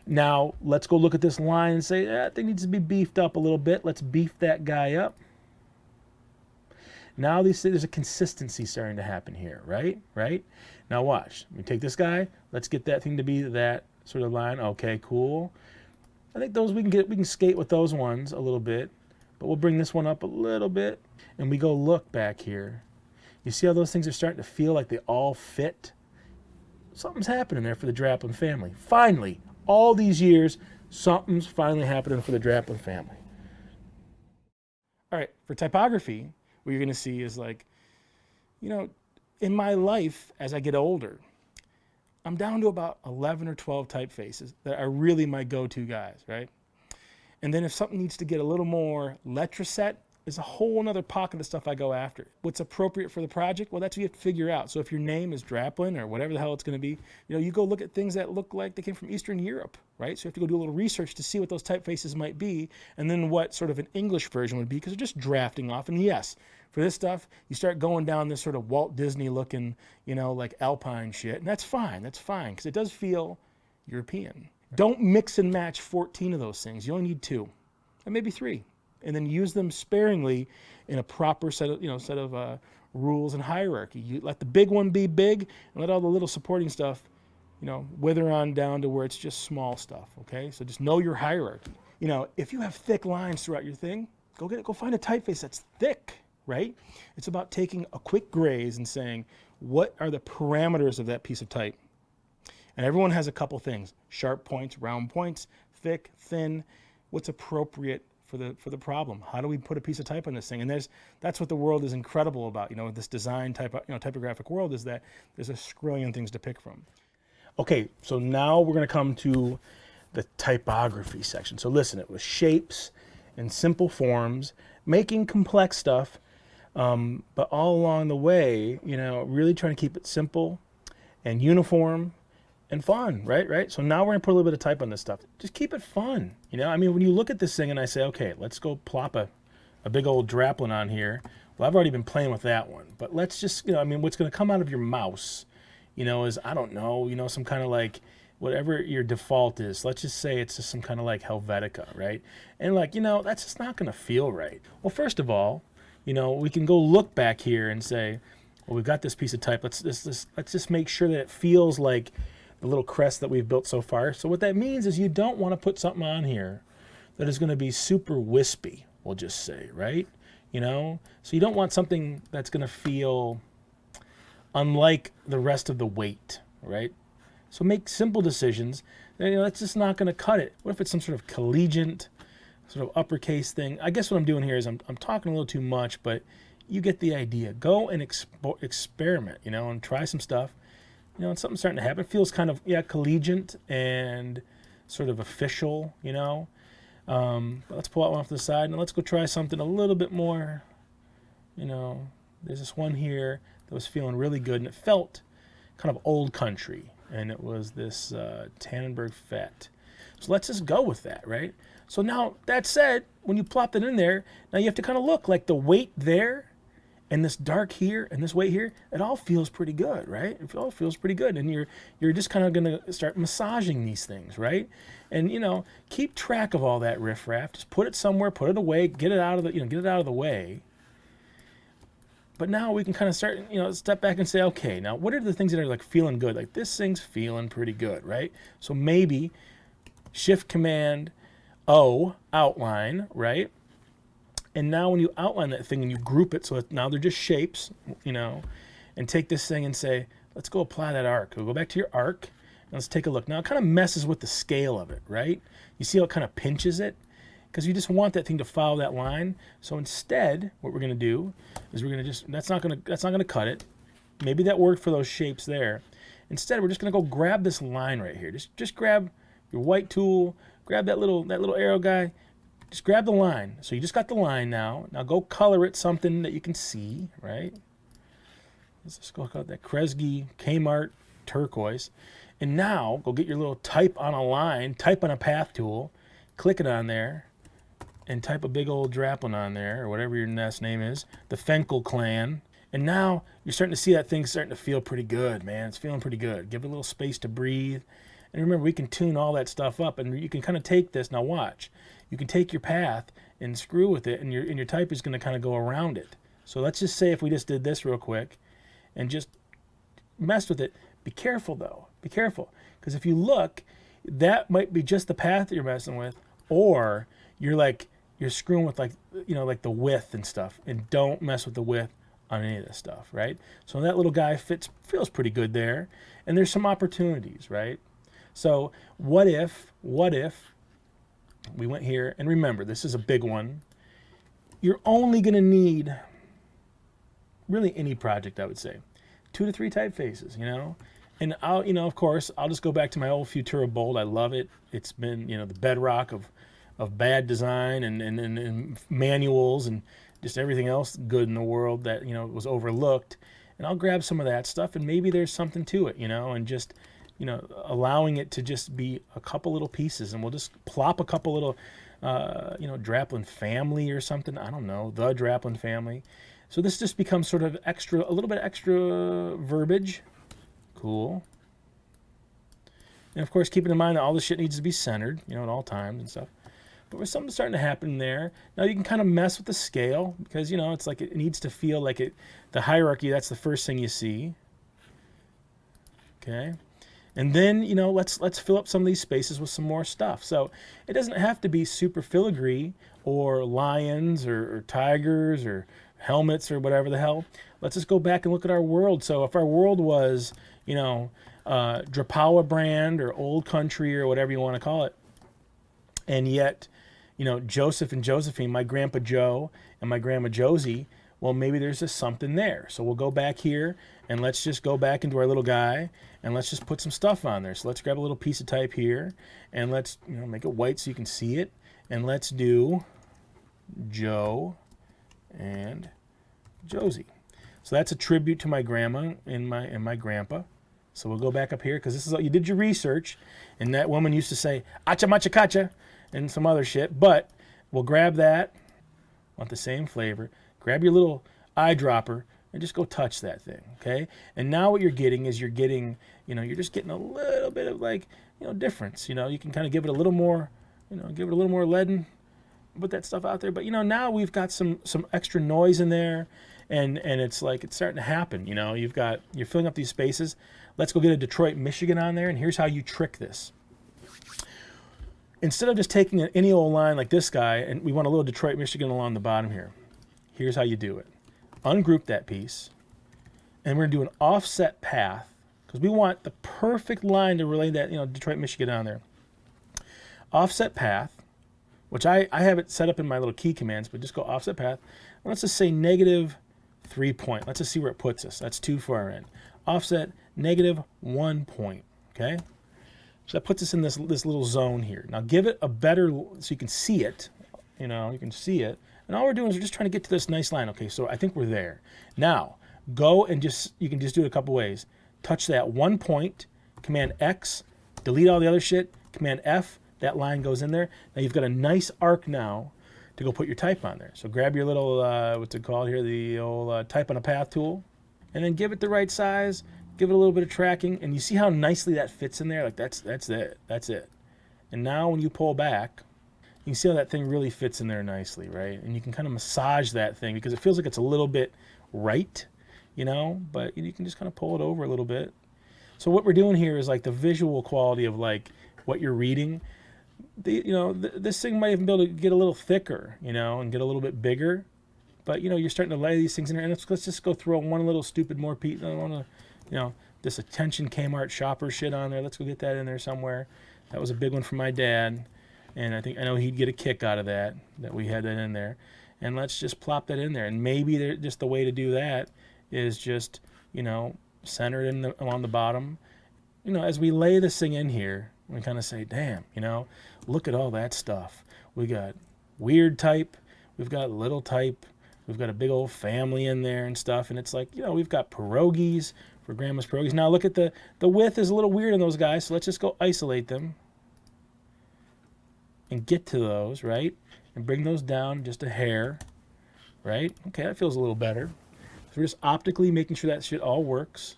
Now, let's go look at this line and say, that thing needs to be beefed up a little bit. Let's beef that guy up. Now there's a consistency starting to happen here, right? Now watch. Let me take this guy. Let's get that thing to be that sort of line. Okay, cool. I think those we can skate with those ones a little bit, but we'll bring this one up a little bit, and we go look back here. You see how those things are starting to feel like they all fit? Something's happening there for the Draplin family. Finally, all these years, something's finally happening for the Draplin family. All right, for typography, what you're going to see is like, in my life as I get older, I'm down to about 11 or 12 typefaces that are really my go-to guys, right? And then if something needs to get a little more letter set, there's a whole other pocket of stuff I go after. What's appropriate for the project? Well, that's what you have to figure out. So if your name is Draplin or whatever the hell it's going to be, you go look at things that look like they came from Eastern Europe, right? So you have to go do a little research to see what those typefaces might be, and then what sort of an English version would be, because they're just drafting off. And yes, for this stuff, you start going down this sort of Walt Disney looking, like Alpine shit, and that's fine, because it does feel European. Don't mix and match 14 of those things. You only need 2, and maybe 3. And then use them sparingly in a proper set of rules and hierarchy. You let the big one be big, and let all the little supporting stuff, wither on down to where it's just small stuff. Okay, so just know your hierarchy. If you have thick lines throughout your thing, go find a typeface that's thick. Right? It's about taking a quick graze and saying, what are the parameters of that piece of type? And everyone has a couple things: sharp points, round points, thick, thin. What's appropriate for the problem? How do we put a piece of type on this thing? And that's what the world is incredible about. This design typographic world, is that there's a skrillion things to pick from. Okay, so now we're going to come to the typography section. So listen, it was shapes and simple forms, making complex stuff, but all along the way, really trying to keep it simple and uniform and fun, right? So now we're going to put a little bit of type on this stuff. Just keep it fun. When you look at this thing and I say, okay, let's go plop a big old Draplin on here. Well, I've already been playing with that one, but let's just, what's going to come out of your mouse, is, I don't know, some kind of like, whatever your default is. Let's just say it's just some kind of like Helvetica, right? And that's just not going to feel right. Well, first of all, we can go look back here and say, well, we've got this piece of type. Let's just make sure that it feels like the little crest that we've built so far. So what that means is you don't want to put something on here that is going to be super wispy, we'll just say, right? So you don't want something that's going to feel unlike the rest of the weight, right? So make simple decisions. That's just not going to cut it. What if it's some sort of collegiate, sort of uppercase thing? I guess what I'm doing here is I'm talking a little too much, but you get the idea. Go and experiment, and try some stuff. And something's starting to happen. It feels kind of, collegiate and sort of official, But let's pull that one off to the side, and let's go try something a little bit more, There's this one here that was feeling really good, and it felt kind of old country, and it was this Tannenberg Fett. So let's just go with that, right? So now, that said, when you plop that in there, now you have to kind of look like the weight there, and this dark here, and this weight here, it all feels pretty good, right? It all feels pretty good, and you're just kind of going to start massaging these things, right? And keep track of all that riffraff. Just put it somewhere, put it away, get it out of the way. But now we can kind of start, step back and say, okay, now what are the things that are like feeling good? Like this thing's feeling pretty good, right? So maybe Shift Command O, outline, right? And now when you outline that thing and you group it so that now they're just shapes, and take this thing and say, let's go apply that arc. We'll go back to your arc, and let's take a look. Now it kind of messes with the scale of it, right? You see how it kind of pinches it? Because you just want that thing to follow that line. So instead, what we're going to do is we're going to just, that's not going to cut it. Maybe that worked for those shapes there. Instead, we're just going to go grab this line right here. Just grab your white tool, grab that little arrow guy. Just grab the line. So you just got the line now. Now go color it something that you can see, right? Let's just go call that Kresge Kmart turquoise. And now go get your little type on a line, type on a path tool, click it on there, and type a big old Draplin on there, or whatever your nest name is, the Fenkel clan. And now you're starting to see that thing starting to feel pretty good, man. It's feeling pretty good. Give it a little space to breathe. And remember, we can tune all that stuff up, and you can kind of take this. Now watch. You can take your path and screw with it, and your type is going to kind of go around it. So let's just say if we just did this real quick and just messed with it. Be careful, though. Be careful. Because if you look, that might be just the path that you're messing with, or you're screwing with like the width and stuff, and don't mess with the width on any of this stuff, right? So that little guy feels pretty good there, and there's some opportunities, right? So what if we went here, and remember, this is a big one. You're only going to need, really any project, I would say, 2 to 3 typefaces, And of course, I'll just go back to my old Futura Bold. I love it. It's been, the bedrock of bad design and manuals and just everything else good in the world that, was overlooked. And I'll grab some of that stuff, and maybe there's something to it, and just, allowing it to just be a couple little pieces, and we'll just plop a couple little, Draplin family or something. I don't know, the Draplin family. So this just becomes sort of a little bit extra verbiage. Cool. And of course, keeping in mind that all this shit needs to be centered, at all times and stuff. But there's something starting to happen there. Now you can kind of mess with the scale because, it's like it needs to feel like the hierarchy, that's the first thing you see. Okay. And then, let's fill up some of these spaces with some more stuff. So it doesn't have to be super filigree or lions or tigers or helmets or whatever the hell. Let's just go back and look at our world. So if our world was, Drapawa brand or old country or whatever you want to call it, and yet, Joseph and Josephine, my Grandpa Joe and my Grandma Josie, well, maybe there's just something there. So we'll go back here, and let's just go back into our little guy, and let's just put some stuff on there. So let's grab a little piece of type here, and let's make it white so you can see it. And let's do Joe and Josie. So that's a tribute to my grandma and my grandpa. So we'll go back up here, because this is you did your research, and that woman used to say acha macha kacha and some other shit. But we'll grab that. Want the same flavor. Grab your little eyedropper and just go touch that thing, okay? And now what you're getting is you're just getting a little bit of difference. You can kind of give it a little more, give it a little more lead and put that stuff out there. But now we've got some extra noise in there, and it's starting to happen. You're filling up these spaces. Let's go get a Detroit, Michigan on there, and here's how you trick this. Instead of just taking any old line like this guy, and we want a little Detroit, Michigan along the bottom here. Here's how you do it. Ungroup that piece, and we're going to do an offset path, because we want the perfect line to relay that, Detroit, Michigan on there. Offset path, which I have it set up in my little key commands, but just go offset path. And let's just say -3 point. Let's just see where it puts us. That's too far in. Offset -1 point, okay? So that puts us in this little zone here. Now give it a better, so you can see it, you can see it. And all we're doing is we're just trying to get to this nice line. Okay, so I think we're there. Now, go and you can just do it a couple ways. Touch that 1 point, Command X, delete all the other shit, Command F, that line goes in there. Now you've got a nice arc now to go put your type on there. So grab your little, what's it called here, the old type on a path tool, and then give it the right size, give it a little bit of tracking, and you see how nicely that fits in there? Like that's it. And now when you pull back, you can see how that thing really fits in there nicely, right? And you can kind of massage that thing because it feels like it's a little bit right, but you can just kind of pull it over a little bit. So what we're doing here is like the visual quality of like what you're reading. This thing might even be able to get a little thicker, and get a little bit bigger. But, you're starting to lay these things in there. And let's just go throw one little stupid more piece. I want to you know, this attention Kmart shopper shit on there. Let's go get that in there somewhere. That was a big one for my dad. And I know he'd get a kick out of that we had that in there. And let's just plop that in there. And maybe just the way to do that is just, you know, center it along the bottom. You know, as we lay this thing in here, we kind of say, damn, you know, look at all that stuff. We got weird type, we've got little type, we've got a big old family in there and stuff. And it's like, you know, we've got pierogies for grandma's pierogies. Now look at the width is a little weird in those guys, so let's just go isolate them and get to those, right? And bring those down just a hair, right? Okay, that feels a little better. So we're just optically making sure that shit all works.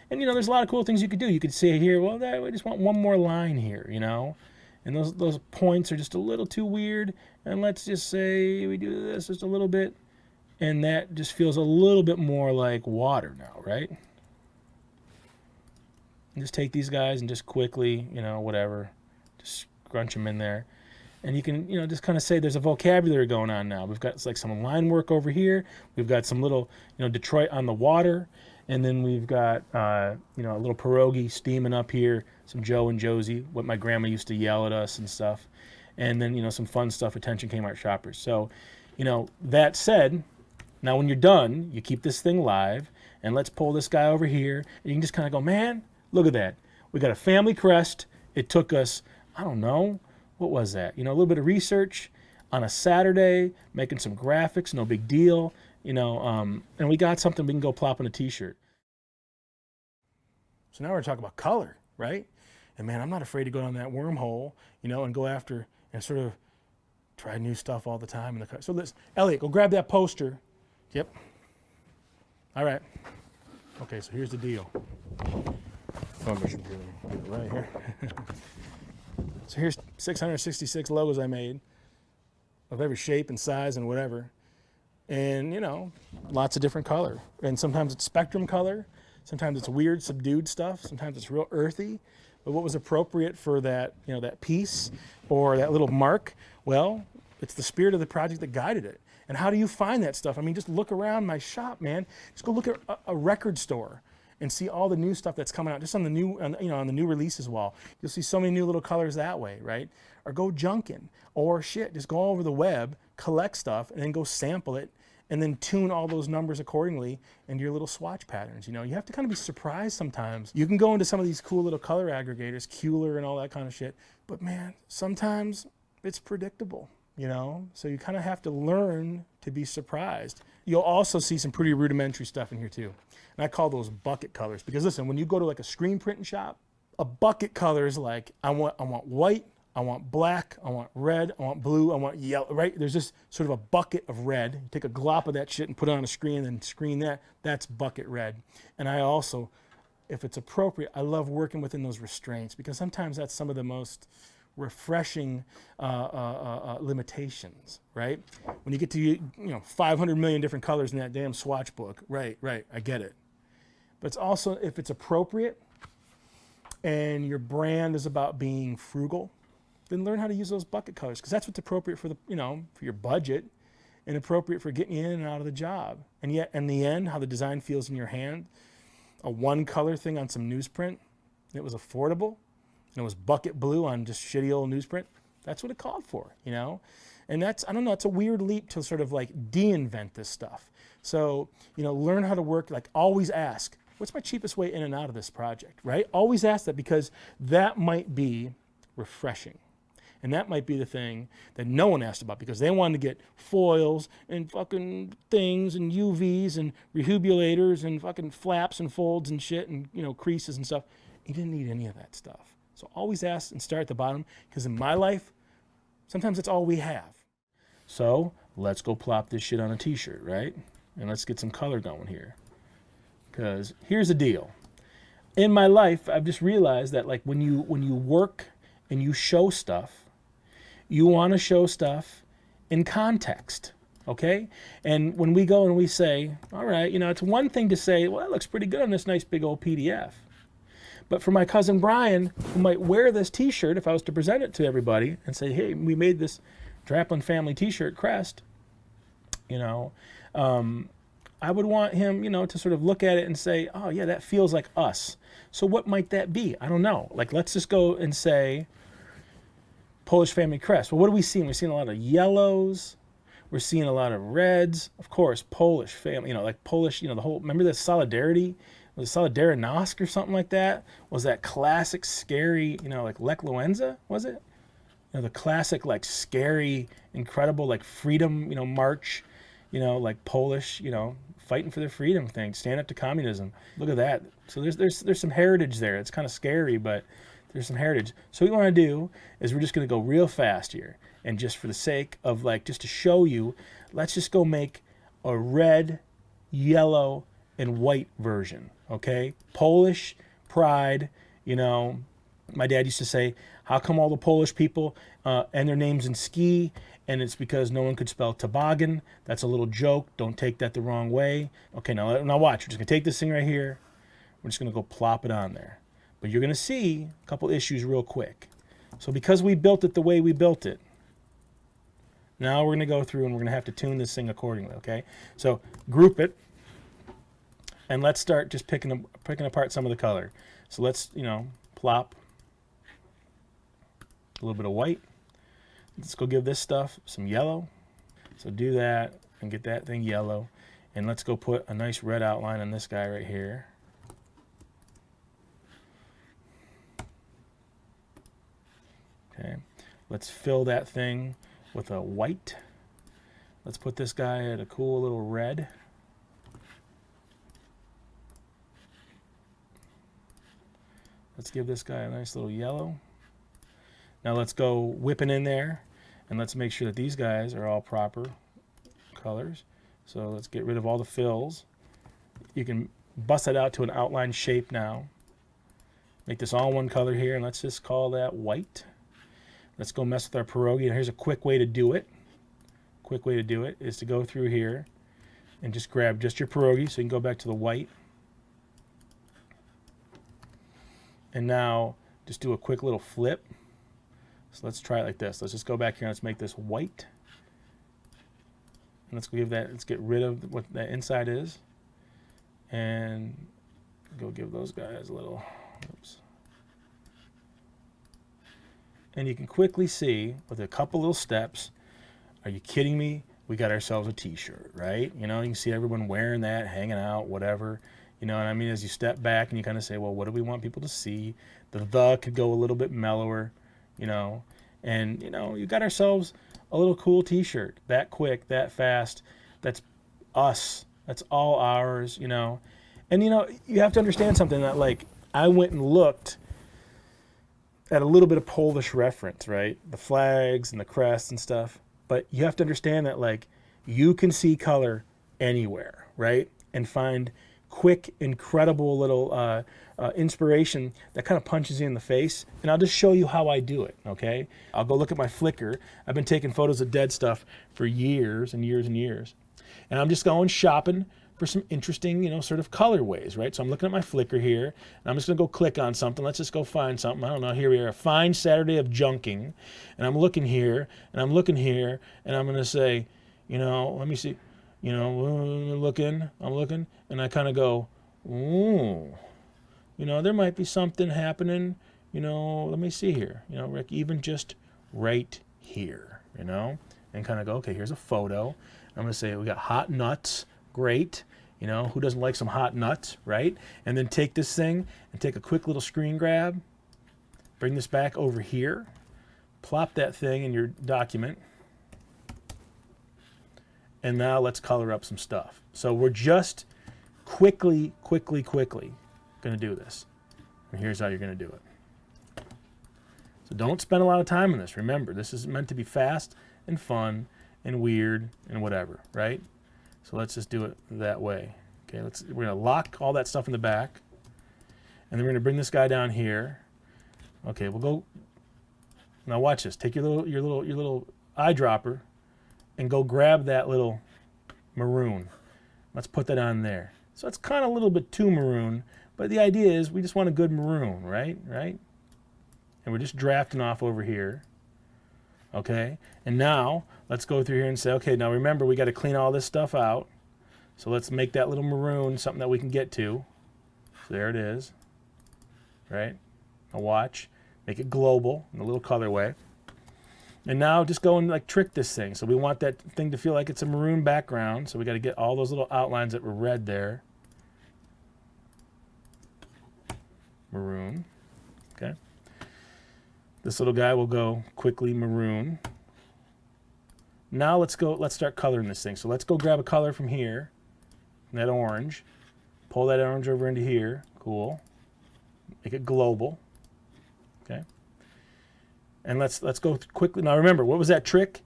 And, you know, there's a lot of cool things you could do. You could say here, well, I just want one more line here, you know? And those points are just a little too weird. And let's just say we do this just a little bit. And that just feels a little bit more like water now, right? And just take these guys and just quickly, you know, whatever, just scrunch them in there. And you can, you know, just kind of say there's a vocabulary going on now. We've got like some line work over here. We've got some little, you know, Detroit on the water. And then we've got, you know, a little pierogi steaming up here. Some Joe and Josie, what my grandma used to yell at us and stuff. And then, you know, some fun stuff, attention Kmart shoppers. So, you know, that said, now when you're done, you keep this thing live. And let's pull this guy over here. And you can just kind of go, man, look at that. We got a family crest. It took us, I don't know, what was that? You know, a little bit of research on a Saturday, making some graphics, no big deal, you know, and we got something we can go plop on a t-shirt. So now we're talking about color, right? And man, I'm not afraid to go down that wormhole, you know, and go after and sort of try new stuff all the time. In the so let's, Elliot, go grab that poster. Yep. All right. Okay, so here's the deal. Right here. So here's 666 logos I made of every shape and size and whatever. And, you know, lots of different color. And sometimes it's spectrum color. Sometimes it's weird, subdued stuff. Sometimes it's real earthy. But what was appropriate for that, you know, that piece or that little mark? Well, it's the spirit of the project that guided it. And how do you find that stuff? I mean, just look around my shop, man. Just go look at a record store and see all the new stuff that's coming out just on the new, you know, on the new releases wall. You'll see so many new little colors that way, right? Or go junking, or shit, just go over the web, collect stuff, and then go sample it, and then tune all those numbers accordingly into your little swatch patterns. You know, you have to kind of be surprised sometimes. You can go into some of these cool little color aggregators, Kueller and all that kind of shit, but man, sometimes it's predictable, you know? So you kind of have to learn to be surprised. You'll also see some pretty rudimentary stuff in here too. And I call those bucket colors, because listen, when you go to like a screen printing shop, a bucket color is like, I want white, I want black, I want red, I want blue, I want yellow, right? There's just sort of a bucket of red. You take a glop of that shit and put it on a screen and screen that, that's bucket red. And I also, if it's appropriate, I love working within those restraints, because sometimes that's some of the most refreshing limitations, right? When you get to, you know, 500 million different colors in that damn swatch book, right, I get it. But it's also, if it's appropriate and your brand is about being frugal, then learn how to use those bucket colors, because that's what's appropriate for the, you know, for your budget and appropriate for getting you in and out of the job. And yet, in the end, how the design feels in your hand, a one color thing on some newsprint, it was affordable, and it was bucket blue on just shitty old newsprint. That's what it called for, you know? And that's, I don't know, it's a weird leap to sort of like de-invent this stuff. So, you know, learn how to work, like always ask, what's my cheapest way in and out of this project, right? Always ask that, because that might be refreshing. And that might be the thing that no one asked about, because they wanted to get foils and fucking things and UVs and rehubulators and fucking flaps and folds and shit and, you know, creases and stuff. You didn't need any of that stuff. So always ask and start at the bottom, because in my life, sometimes that's all we have. So let's go plop this shit on a t-shirt, right? And let's get some color going here. Because here's the deal. In my life, I've just realized that like when you work and you show stuff, you want to show stuff in context, okay? And when we go and we say, all right, you know, it's one thing to say, well, that looks pretty good on this nice big old PDF. But for my cousin Brian, who might wear this t-shirt, if I was to present it to everybody and say, hey, we made this Draplin family t-shirt crest, you know, I would want him, you know, to sort of look at it and say, oh yeah, that feels like us. So what might that be? I don't know. Like, let's just go and say Polish family crest. Well, what are we seeing? We're seeing a lot of yellows. We're seeing a lot of reds. Of course, Polish family, you know, like Polish, you know, the whole, remember the Solidarity? Was it Solidarność or something like that? Was that classic scary, you know, like Lech Walesa, was it? You know, the classic, like, scary, incredible, like, freedom, you know, march, you know, like Polish, you know, fighting for their freedom thing, stand up to communism. Look at that. So there's some heritage there. It's kind of scary, but there's some heritage. So what we want to do is we're just going to go real fast here. And just for the sake of, like, just to show you, let's just go make a red, yellow, and white version, okay? Polish pride, you know. My dad used to say, how come all the Polish people end their names in ski? And it's because no one could spell toboggan. That's a little joke. Don't take that the wrong way. Okay, now watch. We're just going to take this thing right here. We're just going to go plop it on there. But you're going to see a couple issues real quick. So because we built it the way we built it, now we're going to go through and we're going to have to tune this thing accordingly, okay? So group it. And let's start just picking apart some of the color. So let's, you know, plop a little bit of white. Let's go give this stuff some yellow. So do that and get that thing yellow. And let's go put a nice red outline on this guy right here. Okay. Let's fill that thing with a white. Let's put this guy at a cool little red. Let's give this guy a nice little yellow. Now let's go whipping in there, and let's make sure that these guys are all proper colors. So let's get rid of all the fills. You can bust it out to an outline shape now. Make this all one color here, and let's just call that white. Let's go mess with our pierogi, and here's a quick way to do it. Quick way to do it is to go through here and just grab just your pierogi, so you can go back to the white. And now just do a quick little flip. So let's try it like this. Let's just go back here and let's make this white. And let's go give that, let's get rid of what that inside is. And go give those guys a little, oops. And you can quickly see with a couple little steps, are you kidding me? We got ourselves a t-shirt, right? You know, you can see everyone wearing that, hanging out, whatever. You know what I mean? As you step back and you kind of say, well, what do we want people to see? The could go a little bit mellower, you know. And, you know, you got ourselves a little cool t-shirt. That quick, that fast. That's us. That's all ours, you know. And, you know, you have to understand something that, like, I went and looked at a little bit of Polish reference, right? The flags and the crests and stuff. But you have to understand that, like, you can see color anywhere, right? And find quick, incredible little inspiration that kind of punches you in the face. And I'll just show you how I do it, okay? I'll go look at my Flickr. I've been taking photos of dead stuff for years and years and years. And I'm just going shopping for some interesting, you know, sort of colorways, right? So I'm looking at my Flickr here, and I'm just going to go click on something. Let's just go find something. I don't know. Here we are, a fine Saturday of junking. And I'm looking here, and I'm looking here, and I'm going to say, you know, let me see. You know, I'm looking, and I kind of go, ooh, you know, there might be something happening, you know, let me see here, you know, Rick, even just right here, you know, and kind of go, okay, here's a photo. I'm going to say, we got hot nuts, great, you know, who doesn't like some hot nuts, right? And then take this thing and take a quick little screen grab, bring this back over here, plop that thing in your document. And now let's color up some stuff. So we're just quickly going to do this. And here's how you're going to do it. So don't spend a lot of time on this. Remember, this is meant to be fast and fun and weird and whatever, right? So let's just do it that way. Okay, we're going to lock all that stuff in the back. And then we're going to bring this guy down here. Okay, we'll go. Now watch this. Take your little eyedropper and go grab that little maroon. Let's put that on there. So it's kind of a little bit too maroon, but the idea is we just want a good maroon, right? And we're just drafting off over here. Okay, and now let's go through here and say, okay, now remember we got to clean all this stuff out. So let's make that little maroon something that we can get to. So there it is, right? Now watch, make it global in a little colorway. And now just go and like trick this thing. So we want that thing to feel like it's a maroon background. So we got to get all those little outlines that were red there. Maroon, okay. This little guy will go quickly maroon. Now let's start coloring this thing. So let's go grab a color from here, that orange. Pull that orange over into here, cool. Make it global, okay. And let's go quickly. Now remember, what was that trick?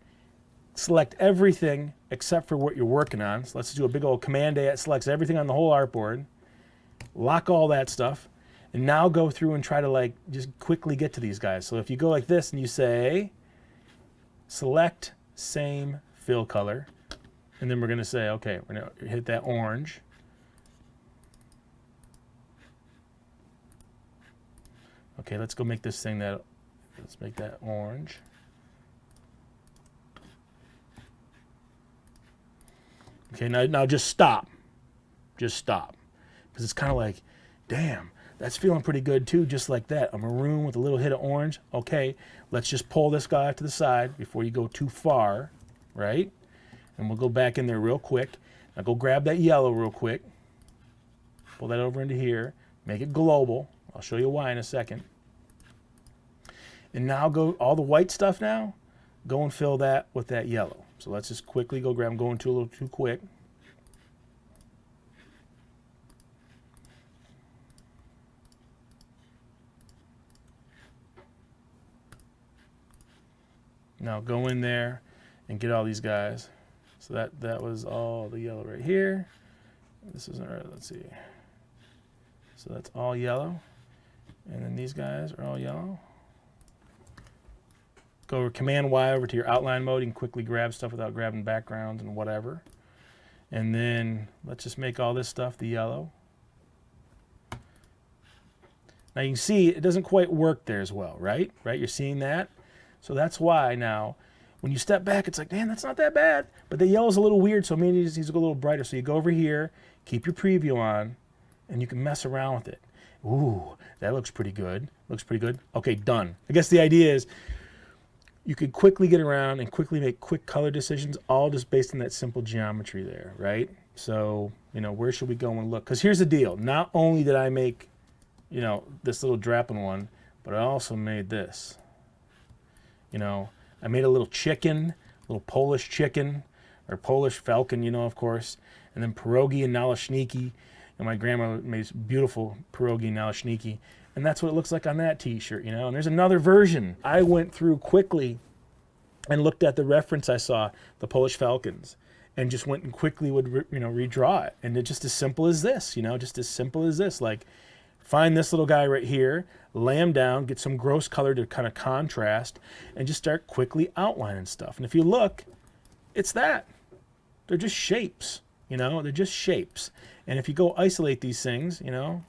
Select everything except for what you're working on. So let's do a big old Command A. It selects everything on the whole artboard. Lock all that stuff. And now go through and try to like just quickly get to these guys. So if you go like this and you say, select same fill color, and then we're going to say, okay, we're going to hit that orange. Okay, let's go make this thing that, let's make that orange. Okay, now just stop. Just stop. Because it's kind of like, damn, that's feeling pretty good too, just like that. A maroon with a little hit of orange. Okay, let's just pull this guy to the side before you go too far, right? And we'll go back in there real quick. Now go grab that yellow real quick. Pull that over into here. Make it global. I'll show you why in a second. And now go, all the white stuff now, go and fill that with that yellow. So let's just quickly go grab, I'm going too a little too quick. Now go in there and get all these guys. So that was all the yellow right here. This is our, let's see. So that's all yellow. And then these guys are all yellow. Go Command Y over to your outline mode. You can quickly grab stuff without grabbing backgrounds and whatever. And then let's just make all this stuff the yellow. Now you can see it doesn't quite work there as well, right? Right? You're seeing that? So that's why now, when you step back, it's like, damn, that's not that bad. But the yellow's a little weird, so maybe it needs to go a little brighter. So you go over here, keep your preview on, and you can mess around with it. Ooh, that looks pretty good. Looks pretty good. Okay, done. I guess the idea is you could quickly get around and quickly make quick color decisions, all just based on that simple geometry there, right? So, you know, where should we go and look? Because here's the deal. Not only did I make, you know, this little drapping one, but I also made this. You know, I made a little chicken, little Polish chicken, or Polish falcon, you know, of course, and then pierogi and naleśniki. And my grandma made beautiful pierogi and naleśniki. And that's what it looks like on that t-shirt, you know. And there's another version. I went through quickly and looked at the reference I saw, the Polish falcons, and just went and quickly would, redraw it. And it's just as simple as this, you know, just as simple as this. Like, find this little guy right here, lay him down, get some gross color to kind of contrast, and just start quickly outlining stuff. And if you look, it's that. They're just shapes, you know, they're just shapes. And if you go isolate these things, you know,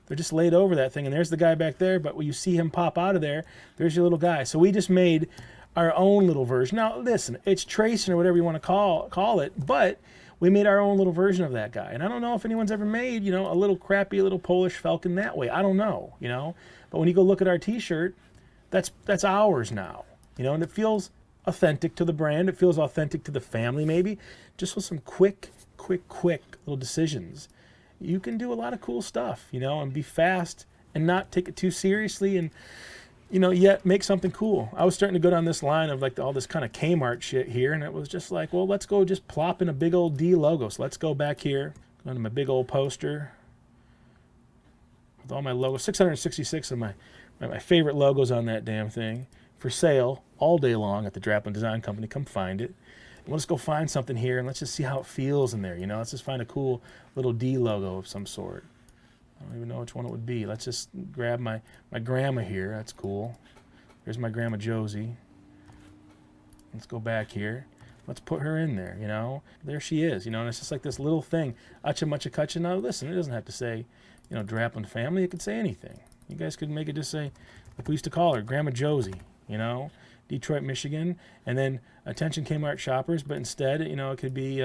they're just laid over that thing. And there's the guy back there, but when you see him pop out of there, there's your little guy. So we just made our own little version. Now, listen, it's tracing or whatever you want to call it, but we made our own little version of that guy. And I don't know if anyone's ever made, you know, a little crappy little Polish falcon that way. I don't know, you know. But when you go look at our t-shirt, that's ours now, you know, and it feels authentic to the brand. It feels authentic to the family maybe. Just with some quick little decisions. You can do a lot of cool stuff, you know, and be fast and not take it too seriously and, you know, yet make something cool. I was starting to go down this line of like all this kind of Kmart shit here, and it was just like, well, let's go just plop in a big old D logo. So let's go back here, go to my big old poster with all my logos, 666 of my favorite logos on that damn thing, for sale all day long at the Draplin Design Company. Come find it. And let's go find something here, and let's just see how it feels in there, you know. Let's just find a cool little D logo of some sort. I don't even know which one it would be. Let's just grab my grandma here. That's cool. There's my grandma Josie. Let's go back here. Let's put her in there, you know. There she is, you know, and it's just like this little thing. Acha mucha kacha. Now listen, it doesn't have to say, you know, Draplin family. It could say anything. You guys could make it just say, like we used to call her, Grandma Josie, you know. Detroit, Michigan, and then attention Kmart shoppers, but instead, it could be,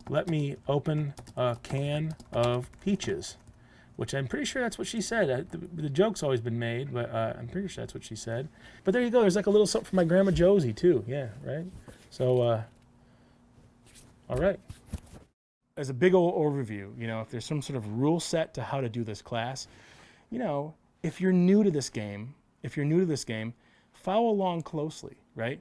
let me open a can of peaches, which I'm pretty sure that's what she said. The joke's always been made, but I'm pretty sure that's what she said. But there you go. There's like a little something for my Grandma Josie, too. Yeah, right? So, all right. As a big old overview, if there's some sort of rule set to how to do this class, if you're new to this game, follow along closely, right?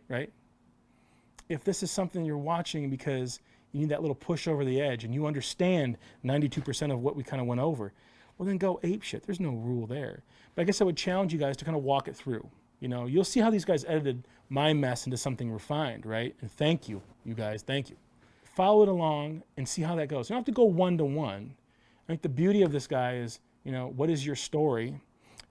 If this is something you're watching because you need that little push over the edge and you understand 92% of what we kind of went over, well, then go ape shit. There's no rule there. But I guess I would challenge you guys to kind of walk it through. You'll see how these guys edited my mess into something refined, right? And thank you, you guys. Thank you. Follow it along and see how that goes. You don't have to go one-to-one. I think the beauty of this guy is, what is your story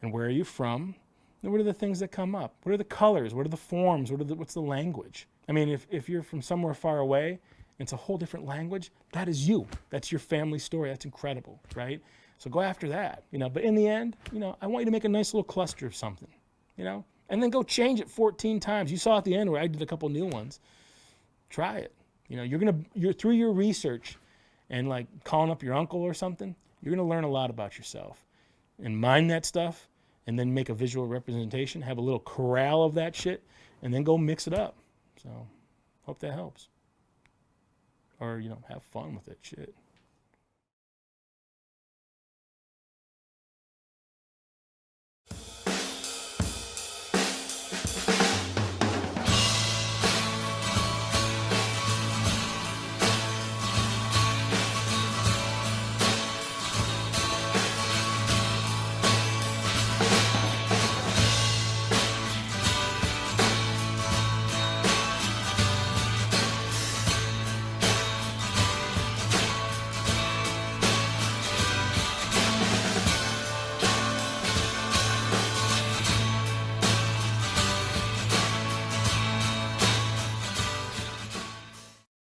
and where are you from? And what are the things that come up? What are the colors? What are the forms? What's the language? I mean, if you're from somewhere far away and it's a whole different language, that is you. That's your family story. That's incredible, right? So go after that, But in the end, I want you to make a nice little cluster of something, and then go change it 14 times. You saw at the end where I did a couple new ones. Try it. You're through your research and like calling up your uncle or something, you're going to learn a lot about yourself and mine that stuff and then make a visual representation, have a little corral of that shit, and then go mix it up. So hope that helps. Or, have fun with it, shit.